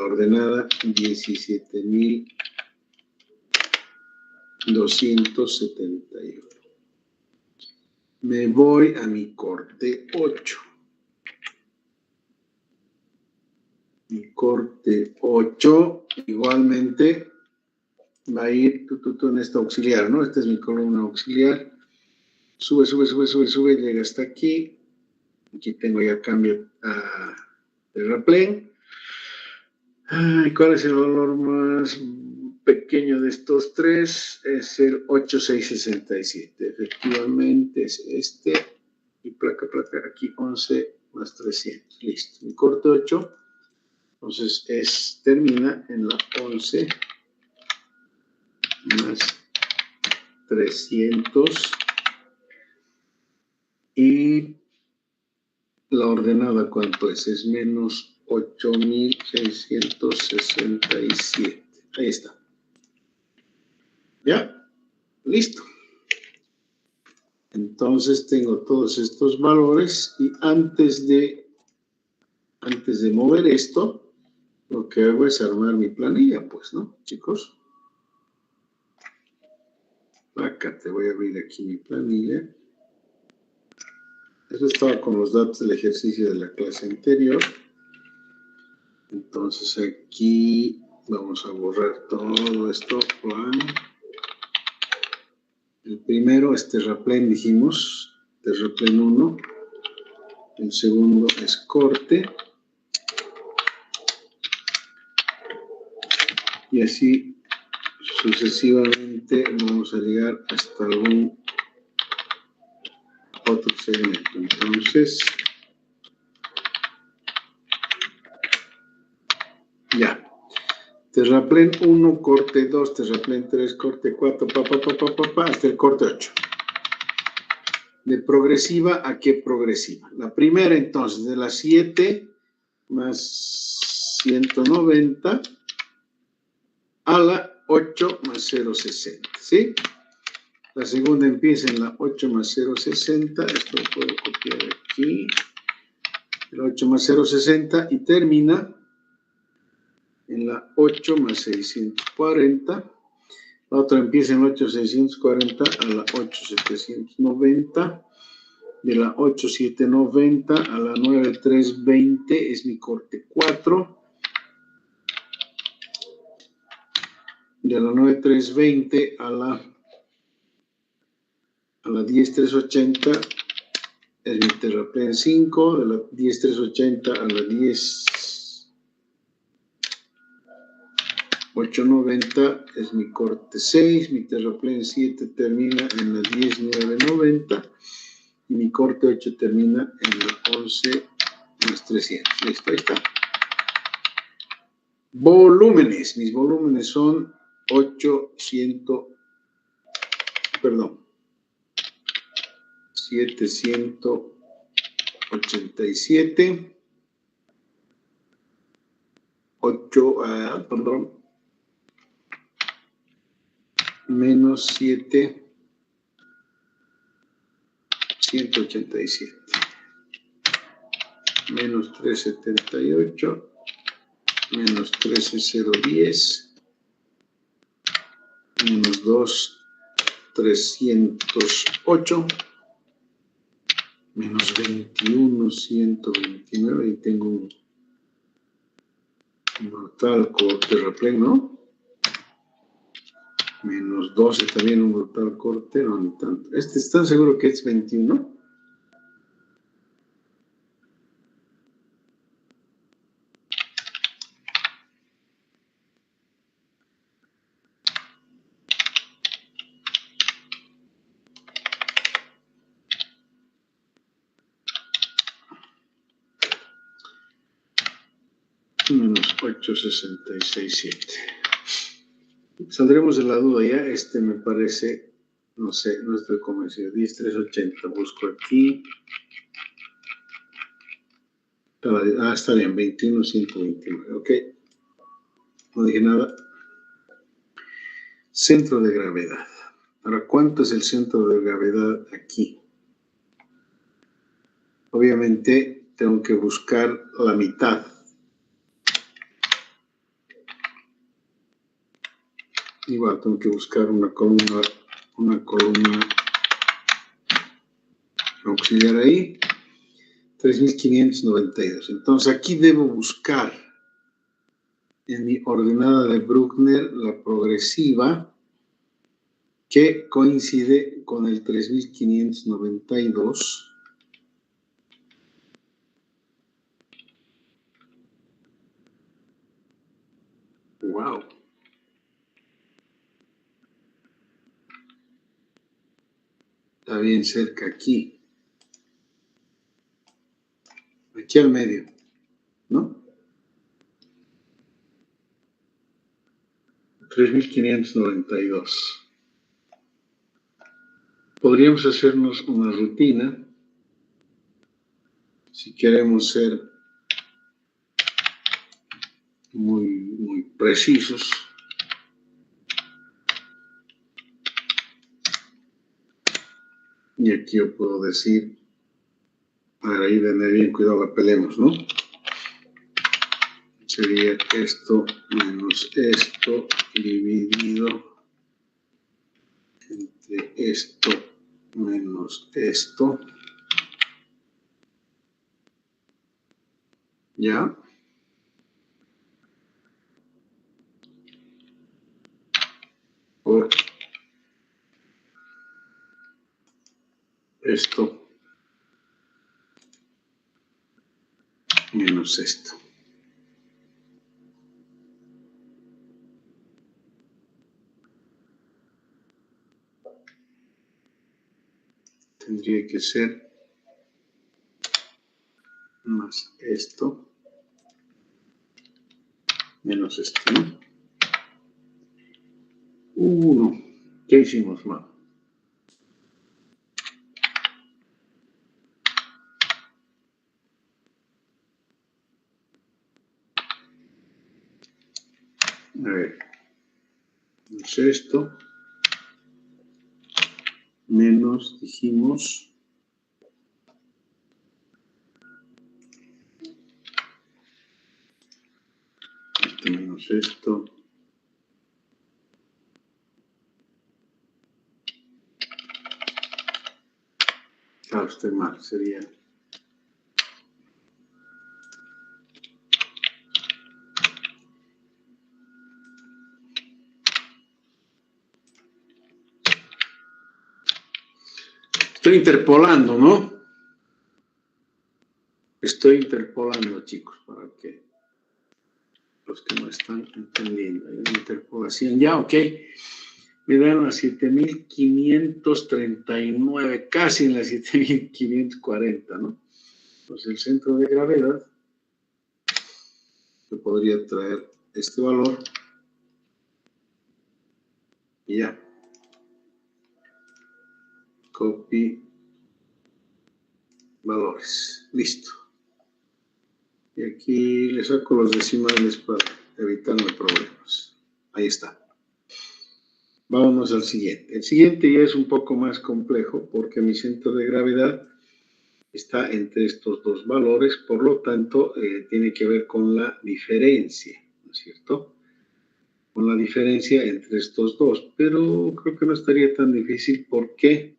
ordenada 17,271. Me voy a mi corte 8. Mi corte 8 igualmente va a ir en esta auxiliar, ¿no? Esta es mi columna auxiliar. Sube, llega hasta aquí. Aquí tengo ya cambio a terraplén. ¿Cuál es el valor más pequeño de estos tres? Es el 8,667. Efectivamente es este. Y placa, aquí 11 más 300. Listo. Mi corte 8. Entonces termina en la 11 más 300. Y la ordenada, ¿cuánto es? Es menos 8,667. Ahí está. ¿Ya? Listo. Entonces tengo todos estos valores y antes de mover esto, lo que hago es armar mi planilla, pues, ¿no, chicos? Acá te voy a abrir aquí mi planilla. Eso estaba con los datos del ejercicio de la clase anterior. Entonces aquí vamos a borrar todo esto. El primero es terraplén, dijimos. terraplén 1, el segundo es corte, y así sucesivamente vamos a llegar hasta algún otro segmento. Entonces, ya. Terraplén 1, corte 2, terraplén 3, corte 4, hasta el corte 8. ¿De progresiva a qué progresiva? La primera, entonces, de las 7 más 190 a la 8 más 0,60, ¿sí? La segunda empieza en la 8 más 0,60, esto lo puedo copiar aquí, el 8 más 0,60 y termina en la 8 más 640. La otra empieza en la 8,640 a la 8,790. De la 8,790 a la 9,320 es mi corte 4. De la 9,320 a la 10,380 es mi terraplén 5. De la 10,380 a la 10,890 es mi corte 6. Mi terraplén 7 termina en la 10,990 y mi corte 8 termina en la 11 más 300. Listo, ahí está. Volúmenes. Mis volúmenes son 787, 8, menos 7, 187, menos 378, menos 13,010, menos 2, 308, menos 21, 129, y tengo un brutal terraplén, ¿no? Menos 12 también, un brutal corte, no ni tanto. ¿Están seguros que es 21? Menos 8,667. Saldremos de la duda ya. Me parece, no sé, no estoy convencido. 10,380. Busco aquí. Está bien, 21,129. Ok. No dije nada. Centro de gravedad. Ahora, ¿cuánto es el centro de gravedad aquí? Obviamente, tengo que buscar la mitad. Igual tengo que buscar una columna auxiliar ahí, 3.592. Entonces aquí debo buscar en mi ordenada de Bruckner la progresiva que coincide con el 3.592. Wow. Está bien cerca aquí. Aquí al medio, ¿no? 3.592. Podríamos hacernos una rutina si queremos ser muy precisos. Y aquí yo puedo decir, para ahí tener bien cuidado, la pelemos, ¿no? Sería esto menos esto dividido entre esto menos esto. ¿Ya? Por esto menos esto. Tendría que ser más esto menos esto, ¿no? 1. ¿Qué hicimos mal? A ver, es esto, menos, dijimos, esto menos esto, claro, estoy mal, sería estoy interpolando, ¿no? Estoy interpolando, chicos, para que los que no están entendiendo. Hay una interpolación. Ya, ok. Me dan las 7.539, casi en las 7.540, ¿no? Pues el centro de gravedad, que podría traer este valor. Y ya. Copy valores. Listo. Y aquí le saco los decimales para evitarme problemas. Ahí está. Vámonos al siguiente. El siguiente ya es un poco más complejo porque mi centro de gravedad está entre estos dos valores, por lo tanto, tiene que ver con la diferencia, ¿no es cierto? Con la diferencia entre estos dos, pero creo que no estaría tan difícil porque,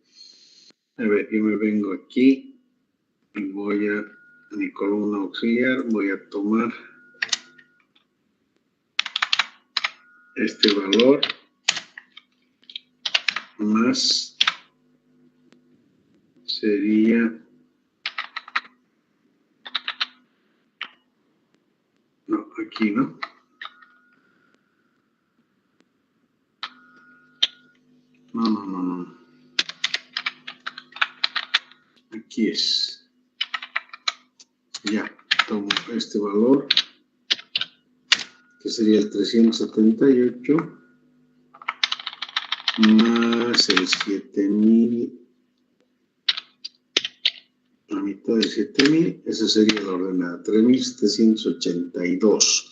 a ver, yo me vengo aquí y voy a mi columna auxiliar, voy a tomar este valor más sería, no, aquí no, no, aquí es, ya, tomo este valor, que sería el 378, más el 7.000, la mitad de 7.000, esa sería la ordenada, 3.782.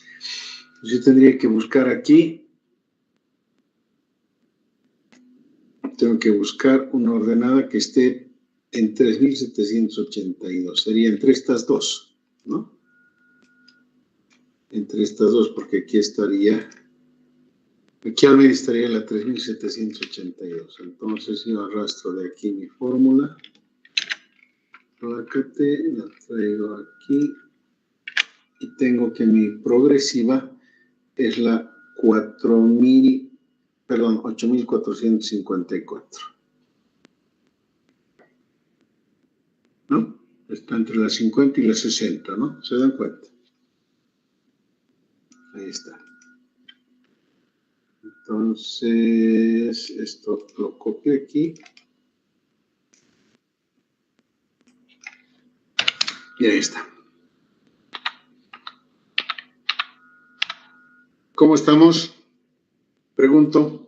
Yo tendría que buscar aquí, tengo que buscar una ordenada que esté en 3.782, sería entre estas dos, ¿no? Entre estas dos, porque aquí estaría, aquí al medio estaría la 3.782. Entonces yo arrastro de aquí mi fórmula, plácate, la traigo aquí y tengo que mi progresiva es la 8.454. ¿No? Está entre las 50 y las 60, ¿no? ¿Se dan cuenta? Ahí está. Entonces, esto lo copio aquí. Y ahí está. ¿Cómo estamos? Pregunto.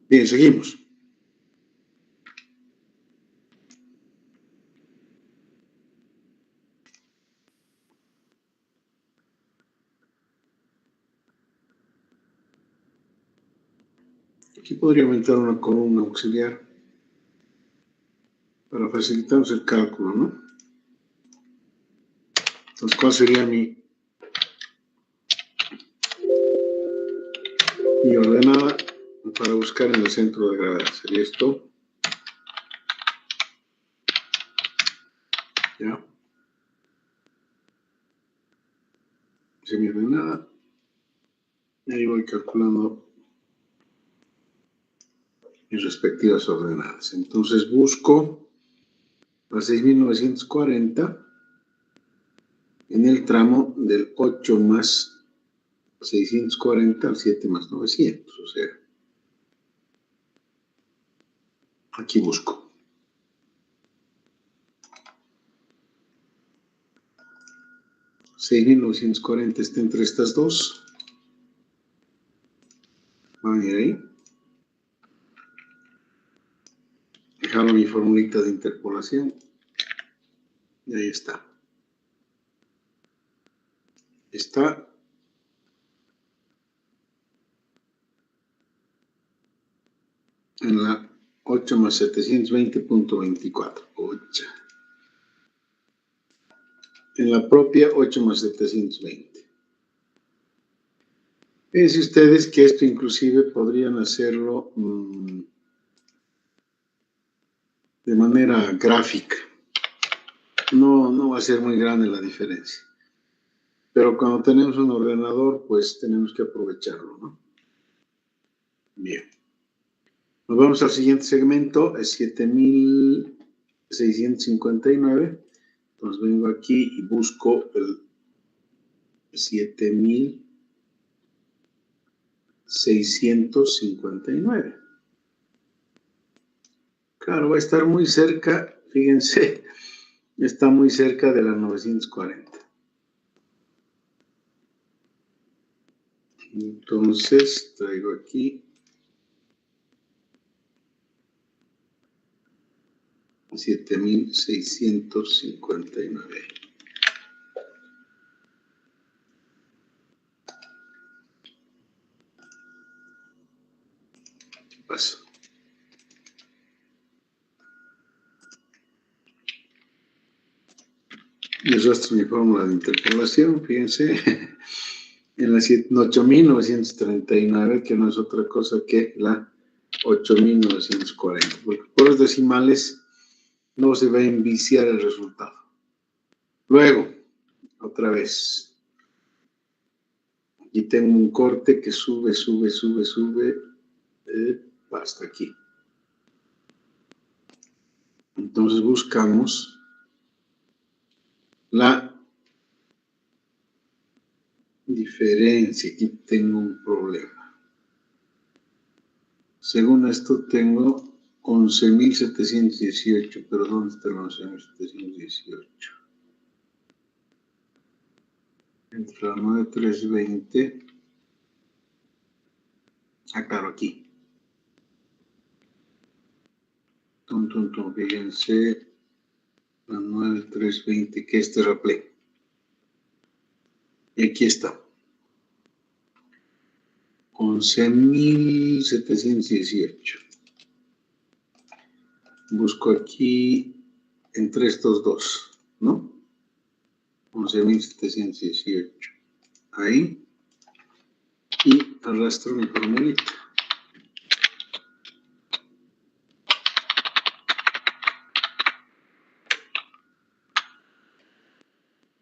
Bien, seguimos. Aquí podría aumentar una columna auxiliar para facilitarnos el cálculo, ¿no? Entonces, ¿cuál sería mi ordenada para buscar en el centro de gravedad? Sería esto. ¿Ya? semiordenada. Ahí voy calculando mis respectivas ordenadas. Entonces busco a 6.940 en el tramo del 8 más 640 al 7 más 900. O sea, aquí busco. 6.940 está entre estas dos. Van a ir ahí. Dejaron mi formulita de interpolación. Y ahí está. Está en la 8 más 720.24. 8. En la propia 8 más 720. Fíjense ustedes que esto inclusive podrían hacerlo de manera gráfica. No va a ser muy grande la diferencia. Pero cuando tenemos un ordenador, pues tenemos que aprovecharlo, ¿no? Bien. Nos vamos al siguiente segmento, es 7.659. Entonces vengo aquí y busco el 7.659. Claro, va a estar muy cerca, fíjense, está muy cerca de la 940. Entonces traigo aquí 7.659. ¿Qué pasa? Les rastro mi fórmula de interpolación, fíjense, en la 8.939, que no es otra cosa que la 8.940, porque por los decimales no se va a enviciar el resultado. Luego, otra vez, aquí tengo un corte que sube hasta aquí. Entonces buscamos la diferencia. Aquí tengo un problema. Según esto tengo 11.718, pero ¿dónde está el 11.718? Entre la 9.320. Claro, aquí. Fíjense, la 9.320, que este replé. Y aquí está. 11.718. Busco aquí entre estos dos, ¿no? 11.718. Ahí. Y arrastro mi formulita.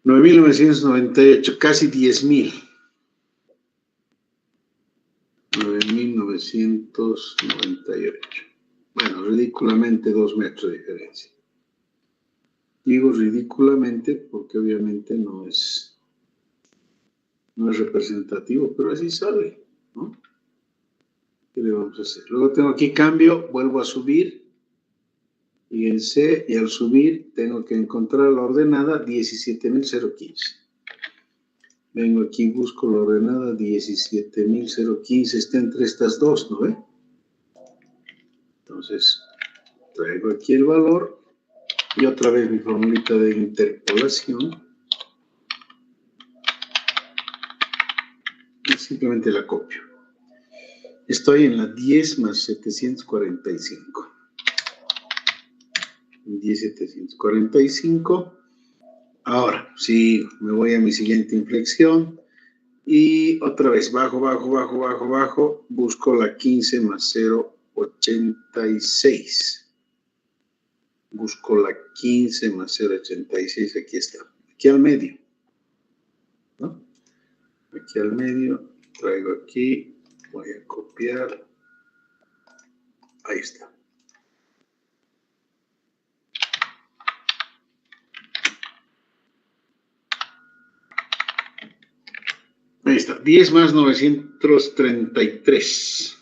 $9.998, casi 10.000. 9.998. Bueno, ridículamente 2 metros de diferencia. Digo ridículamente porque obviamente no es representativo, pero así sale, ¿no? ¿Qué le vamos a hacer? Luego tengo aquí cambio, vuelvo a subir. Fíjense, y al subir tengo que encontrar la ordenada 17.015. Vengo aquí, busco la ordenada 17.015, está entre estas dos, ¿no ve? Entonces, traigo aquí el valor y otra vez mi formulita de interpolación. Y simplemente la copio. Estoy en la 10 más 745. 10.745. Ahora, sí, me voy a mi siguiente inflexión y otra vez bajo, busco la 15 más 0.86. Busco la 15 más 0.86, aquí está, aquí al medio, ¿no? aquí al medio, traigo aquí, voy a copiar, ahí está. Ahí está, 10 más 933.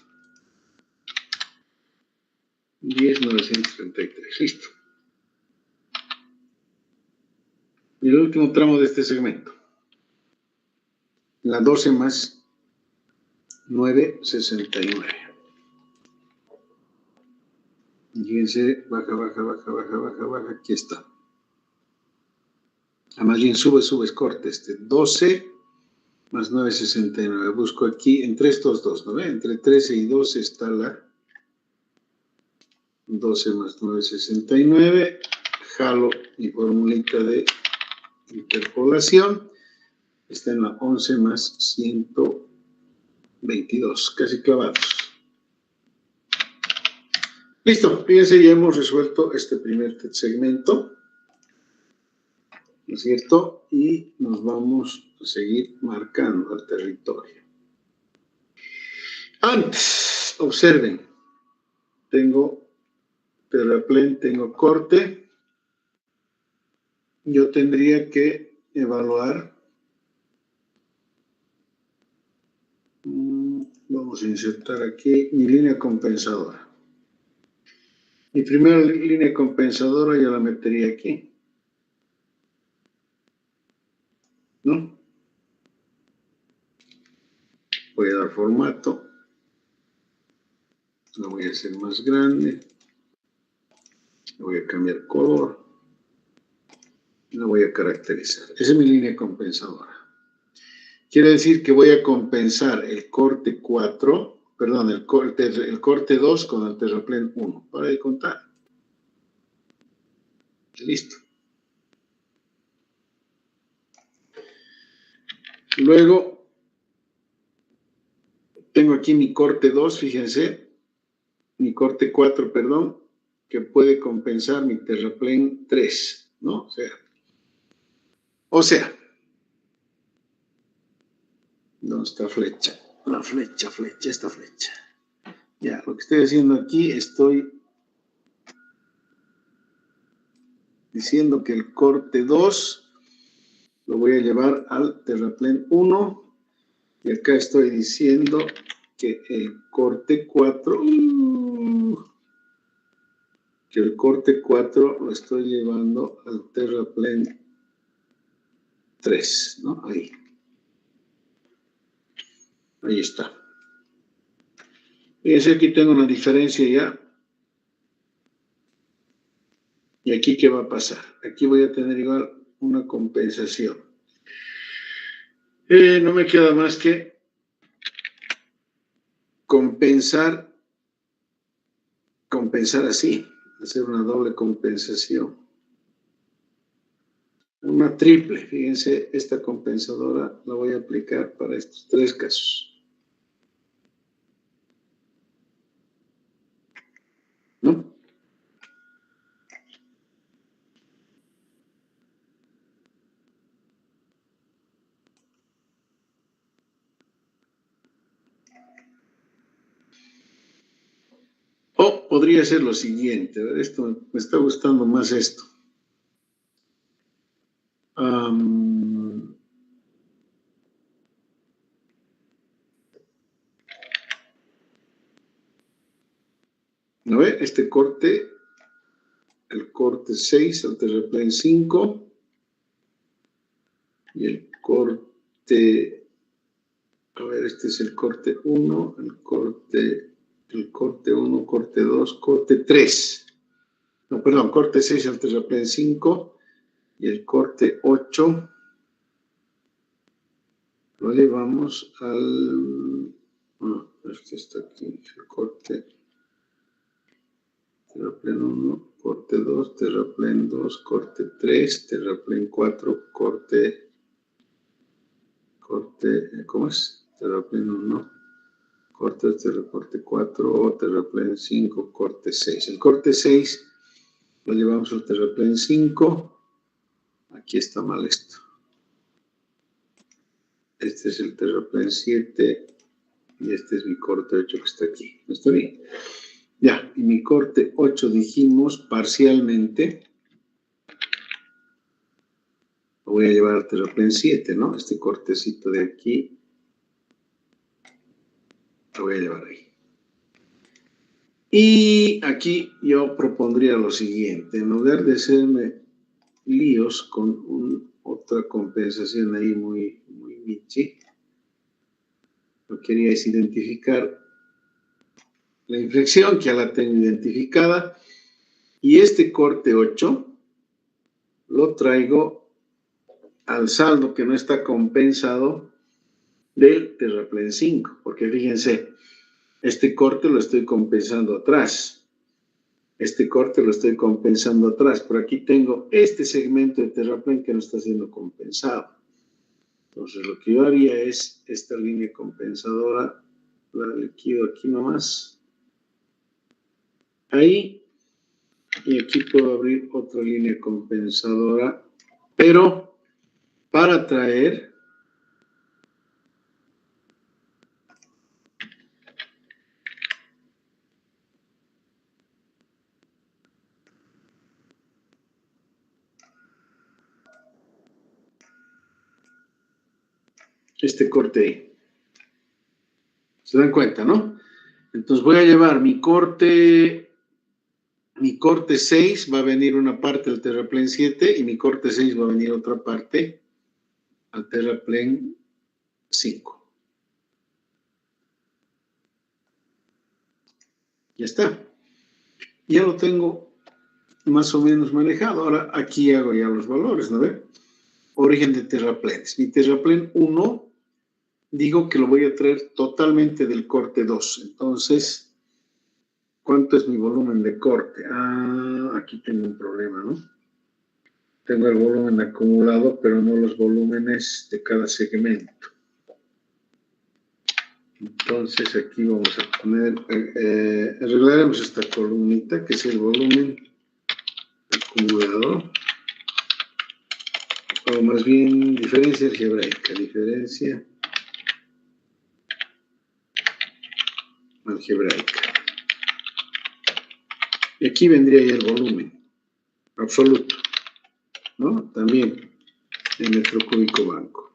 10,933, listo. Y el último tramo de este segmento. La 12 más 969. Fíjense, baja, aquí está. Más bien sube, corte este. 12 más 969. Busco aquí entre estos dos, ¿no ve? Entre 13 y 12 está la 12 más 969. Jalo mi formulita de interpolación. Está en la 11 más 122, casi clavados. Listo, fíjense, ya hemos resuelto este primer segmento, ¿no es cierto? Y nos vamos a seguir marcando el territorio. Antes, observen, tengo terraplén, tengo corte. Yo tendría que evaluar. Vamos a insertar aquí mi línea compensadora. Mi primera línea compensadora yo la metería aquí, ¿no? Voy a dar formato. Lo voy a hacer más grande. Le voy a cambiar color. La voy a caracterizar. Esa es mi línea compensadora. Quiere decir que voy a compensar el corte 4, perdón, el corte 2 con el terraplén 1. Para de contar. Listo. Luego, tengo aquí mi corte 2, fíjense. Mi corte 4, perdón, que puede compensar mi terraplén 3, ¿no? O sea, ¿dónde está flecha? La flecha, esta flecha. Ya, lo que estoy haciendo aquí, estoy diciendo que el corte 2 lo voy a llevar al terraplén 1 y acá estoy diciendo que el corte 4 lo estoy llevando al terraplén 3, ¿no? Ahí está. Fíjense, aquí tengo una diferencia ya. Y aquí, ¿qué va a pasar? Aquí voy a tener igual una compensación. No me queda más que compensar así, hacer una doble compensación. Una triple, fíjense, esta compensadora la voy a aplicar para estos 3 casos. ¿No? O podría ser lo siguiente, a ver, esto me está gustando más esto. ¿No ve? Este corte, el corte 6 al terraplén 5 y el corte, a ver, este es el corte 1, el corte 1, corte 2, corte 3. No, perdón, corte 6 al terraplén 5 y el corte 8 lo llevamos al... este está aquí, el corte terraplén 1, corte 2, terraplén 2, corte 3, terraplén 4, corte, ¿cómo es? Terraplén 1, corte 4, terraplén 5, corte 6. El corte 6 lo llevamos al terraplén 5. Aquí está mal esto. Este es el terraplén 7 y este es mi corte 8 que está aquí. ¿Está bien? Ya, y mi corte 8 dijimos parcialmente. Lo voy a llevar al terraplén 7, ¿no? Este cortecito de aquí lo voy a llevar ahí. Y aquí yo propondría lo siguiente, en lugar de hacerme líos con otra compensación ahí muy michi, lo que quería es identificar la inflexión, que ya la tengo identificada, y este corte 8 lo traigo al saldo que no está compensado del terraplén 5, porque fíjense, este corte lo estoy compensando atrás. Este corte lo estoy compensando atrás. Por aquí tengo este segmento de terraplén que no está siendo compensado. Entonces lo que yo haría es esta línea compensadora, la liquido aquí nomás. Ahí. Y aquí puedo abrir otra línea compensadora, pero para traer este corte ahí. ¿Se dan cuenta, no? Entonces voy a llevar mi corte 6, va a venir una parte al terraplén 7 y mi corte 6 va a venir otra parte al terraplén 5. Ya está. Ya lo tengo más o menos manejado. Ahora aquí hago ya los valores, ¿no ve? Origen de terraplenes. Mi terraplén 1, digo que lo voy a traer totalmente del corte 2. Entonces, ¿cuánto es mi volumen de corte? Aquí tengo un problema, ¿no? Tengo el volumen acumulado, pero no los volúmenes de cada segmento. Entonces aquí vamos a poner, arreglaremos esta columnita que es el volumen acumulado, o más bien diferencia algebraica, diferencia algebraica. Y aquí vendría ya el volumen absoluto, ¿no? También en metro cúbico banco.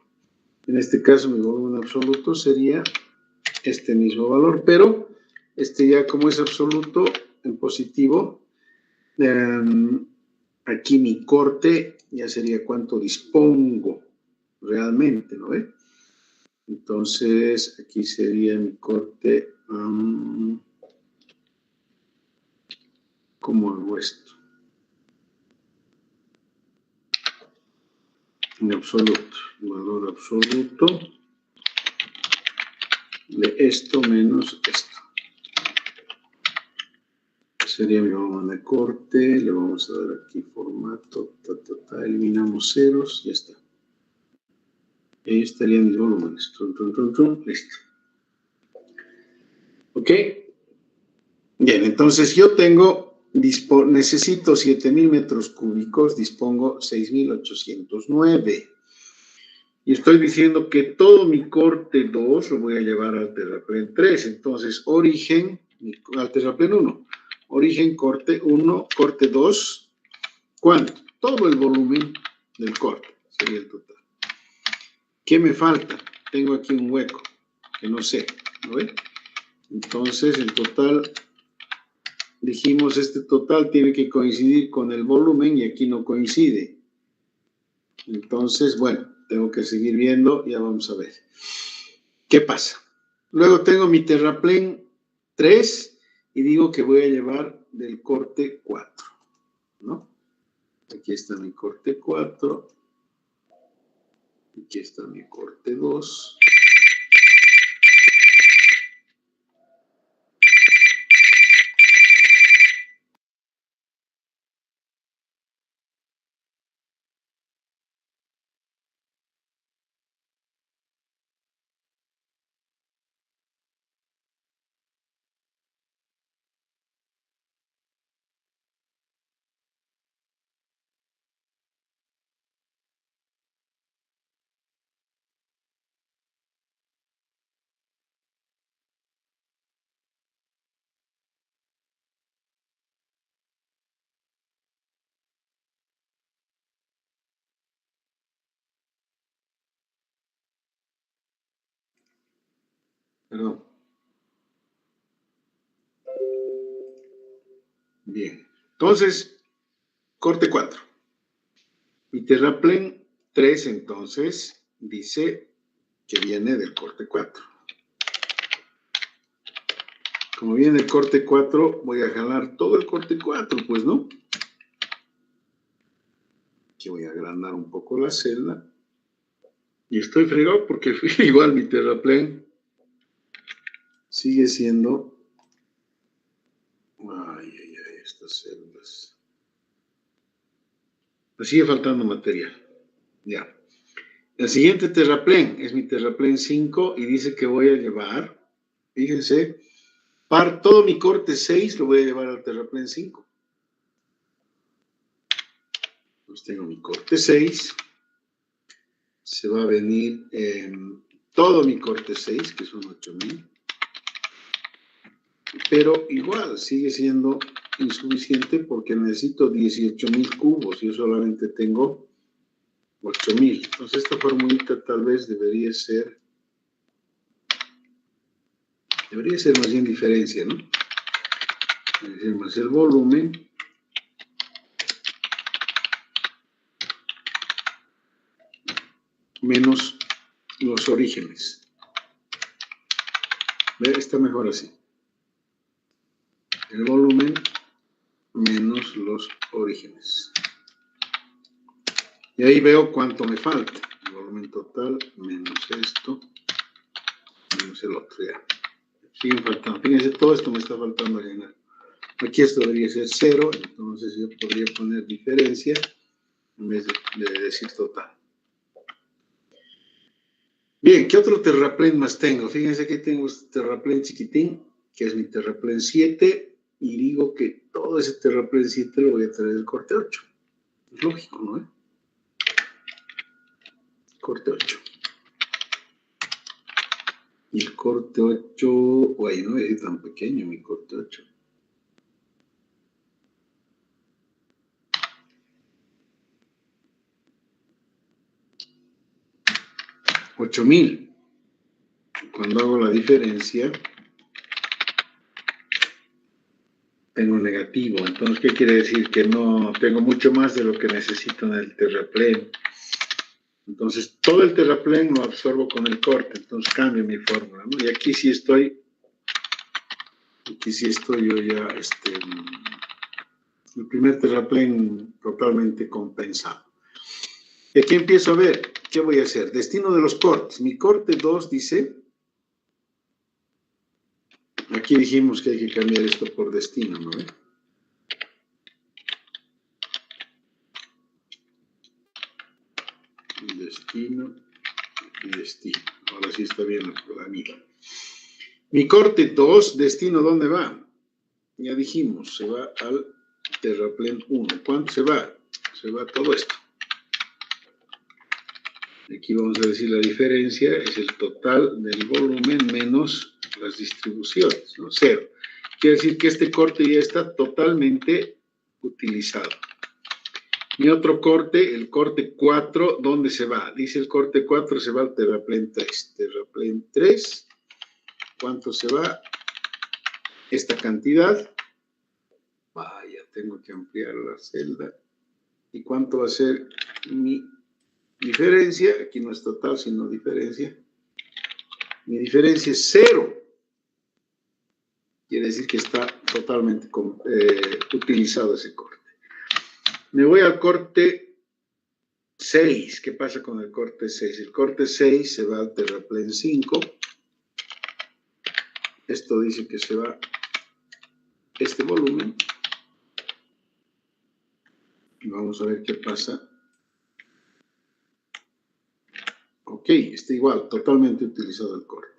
En este caso mi volumen absoluto sería este mismo valor, pero ya como es absoluto en positivo, aquí mi corte ya sería cuánto dispongo realmente, ¿no ve? Entonces aquí sería mi corte, ¿cómo hago esto? En absoluto, valor absoluto de esto menos esto. Sería mi volumen de corte, le vamos a dar aquí formato, eliminamos ceros, ya está. Y ahí estarían mis volúmenes, listo. ¿Ok? Bien, entonces yo necesito 7.000 metros cúbicos, dispongo 6.809. Y estoy diciendo que todo mi corte 2 lo voy a llevar al terraplén 3. Entonces, origen, al terraplén 1. Origen, corte 1, corte 2. ¿Cuánto? Todo el volumen del corte sería el total. ¿Qué me falta? Tengo aquí un hueco que no sé, ¿no ven? Entonces, el total, dijimos, este total tiene que coincidir con el volumen y aquí no coincide. Entonces, bueno, tengo que seguir viendo, ya vamos a ver. ¿Qué pasa? Luego tengo mi terraplén 3 y digo que voy a llevar del corte 4, ¿no? Aquí está mi corte 4. Aquí está mi corte 2. Perdón. Bien. Entonces, corte 4. Mi terraplén 3, entonces, dice que viene del corte 4. Como viene el corte 4, voy a jalar todo el corte 4, pues, ¿no? Aquí voy a agrandar un poco la celda. Y estoy fregado porque igual mi terraplén sigue siendo... Ay, estas celdas. Me sigue faltando material. Ya. El siguiente terraplén es mi terraplén 5 y dice que voy a llevar, fíjense, todo mi corte 6 lo voy a llevar al terraplén 5. Pues tengo mi corte 6. Se va a venir todo mi corte 6, que son 8000. Pero igual sigue siendo insuficiente porque necesito 18,000 cubos. Yo solamente tengo 8,000. Entonces esta formulita tal vez debería ser más bien diferencia, ¿no? Es decir, más el volumen menos los orígenes. ¿Ve? Está mejor así. El volumen menos los orígenes. Y ahí veo cuánto me falta. El volumen total menos esto menos el otro. Ya. Siguen faltando. Fíjense, todo esto me está faltando llenar. Aquí esto debería ser 0, entonces yo podría poner diferencia en vez de decir total. Bien, ¿qué otro terraplén más tengo? Fíjense que tengo este terraplén chiquitín, que es mi terraplén 7, y digo que todo ese terraplén 7 lo voy a traer del corte 8. Es lógico, ¿no? Corte 8. Y el corte 8, guay, no es tan pequeño mi corte 8. $8,000. Cuando hago la diferencia, tengo negativo. Entonces, ¿qué quiere decir? Que no tengo mucho más de lo que necesito en el terraplén. Entonces, todo el terraplén lo absorbo con el corte. Entonces, cambio mi fórmula, ¿no? Y aquí sí estoy yo ya, el primer terraplén totalmente compensado. Y aquí empiezo a ver, ¿qué voy a hacer? Destino de los cortes. Mi corte 2 dice... Aquí dijimos que hay que cambiar esto por destino, ¿no? Destino y destino. Ahora sí está bien la mira. Mi corte 2, destino, ¿dónde va? Ya dijimos, se va al terraplén 1. ¿Cuánto se va? Se va todo esto. Aquí vamos a decir la diferencia, es el total del volumen menos las distribuciones, ¿no? 0. Quiere decir que este corte ya está totalmente utilizado. Mi otro corte, el corte 4, ¿dónde se va? Dice el corte 4 se va al terraplén 3. Terraplén 3, ¿cuánto se va? Esta cantidad. Vaya, tengo que ampliar la celda. ¿Y cuánto va a ser mi diferencia? Aquí no es total, sino diferencia. Mi diferencia es 0. Quiere decir que está totalmente utilizado ese corte. Me voy al corte 6. ¿Qué pasa con el corte 6? El corte 6 se va al terraplén 5. Esto dice que se va este volumen. Y vamos a ver qué pasa. Ok, está igual, totalmente utilizado el corte.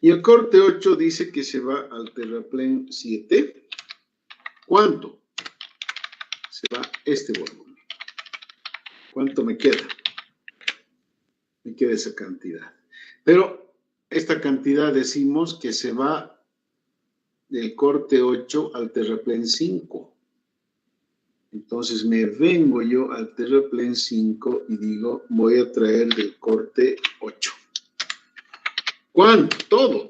Y el corte 8 dice que se va al terraplén 7. ¿Cuánto? Se va este volumen. ¿Cuánto me queda? Me queda esa cantidad. Pero esta cantidad decimos que se va del corte 8 al terraplén 5. Entonces me vengo yo al terraplén 5 y digo, voy a traer del corte 8. ¿Cuánto? Todo.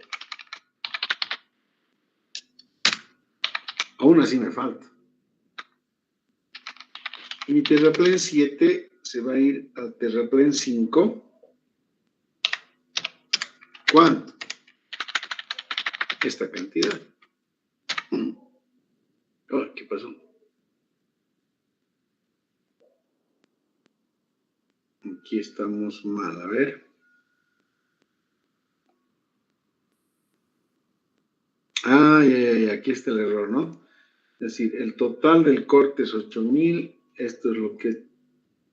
Aún así me falta. Y mi terraplén 7 se va a ir al terraplén 5. ¿Cuánto? Esta cantidad. Oh, ¿qué pasó? Aquí estamos mal, a ver. Ah, ya, aquí está el error, ¿no? Es decir, el total del corte es 8,000. Esto es lo que he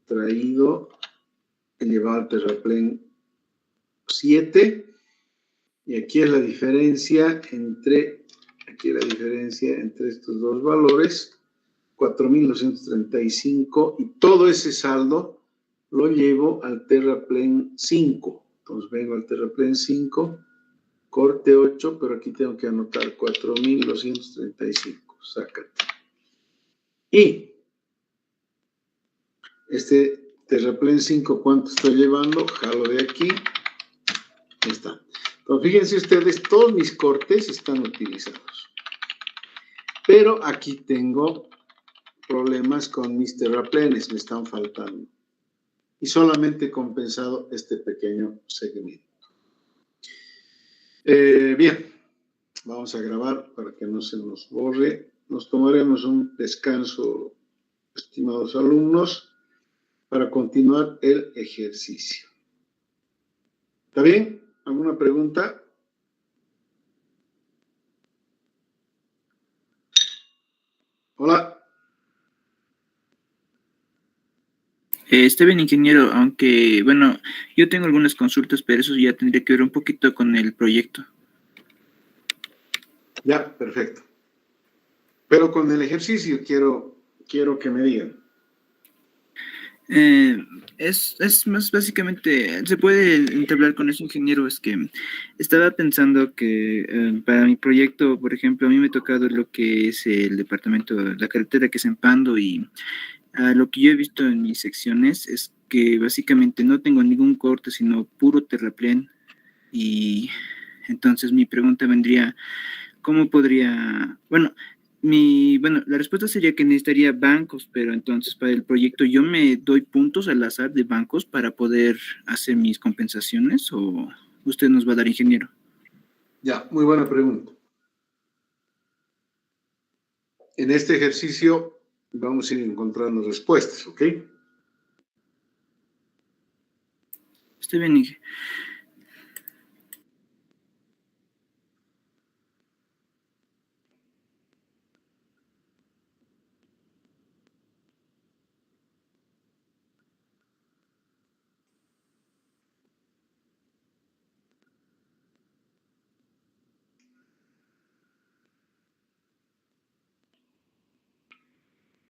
traído, he llevado al terraplén 7. Y aquí es la diferencia entre estos dos valores, 4,235, y todo ese saldo lo llevo al terraplén 5. Entonces vengo al terraplén 5, corte 8, pero aquí tengo que anotar 4,235. Sácate. Y este terraplén 5, ¿cuánto estoy llevando? Jalo de aquí. Ahí está. Entonces, fíjense ustedes, todos mis cortes están utilizados. Pero aquí tengo problemas con mis terraplenes, me están faltando. Y solamente he compensado este pequeño segmento. Bien, vamos a grabar para que no se nos borre. Nos tomaremos un descanso, estimados alumnos, para continuar el ejercicio. ¿Está bien? ¿Alguna pregunta? Hola. Está bien, ingeniero, aunque, bueno, yo tengo algunas consultas, pero eso ya tendría que ver un poquito con el proyecto. Ya, perfecto. Pero con el ejercicio quiero que me digan. Es más básicamente, se puede entablar con eso, ingeniero. Es que estaba pensando que para mi proyecto, por ejemplo, a mí me ha tocado lo que es el departamento, la carretera que es en Pando, y lo que yo he visto en mis secciones es que básicamente no tengo ningún corte, sino puro terraplén. Y entonces mi pregunta vendría, ¿cómo podría, bueno, la respuesta sería que necesitaría bancos, pero entonces para el proyecto yo me doy puntos al azar de bancos para poder hacer mis compensaciones, o usted nos va a dar, ingeniero? Ya, muy buena pregunta. En este ejercicio vamos a ir encontrando respuestas, ¿ok? Está bien,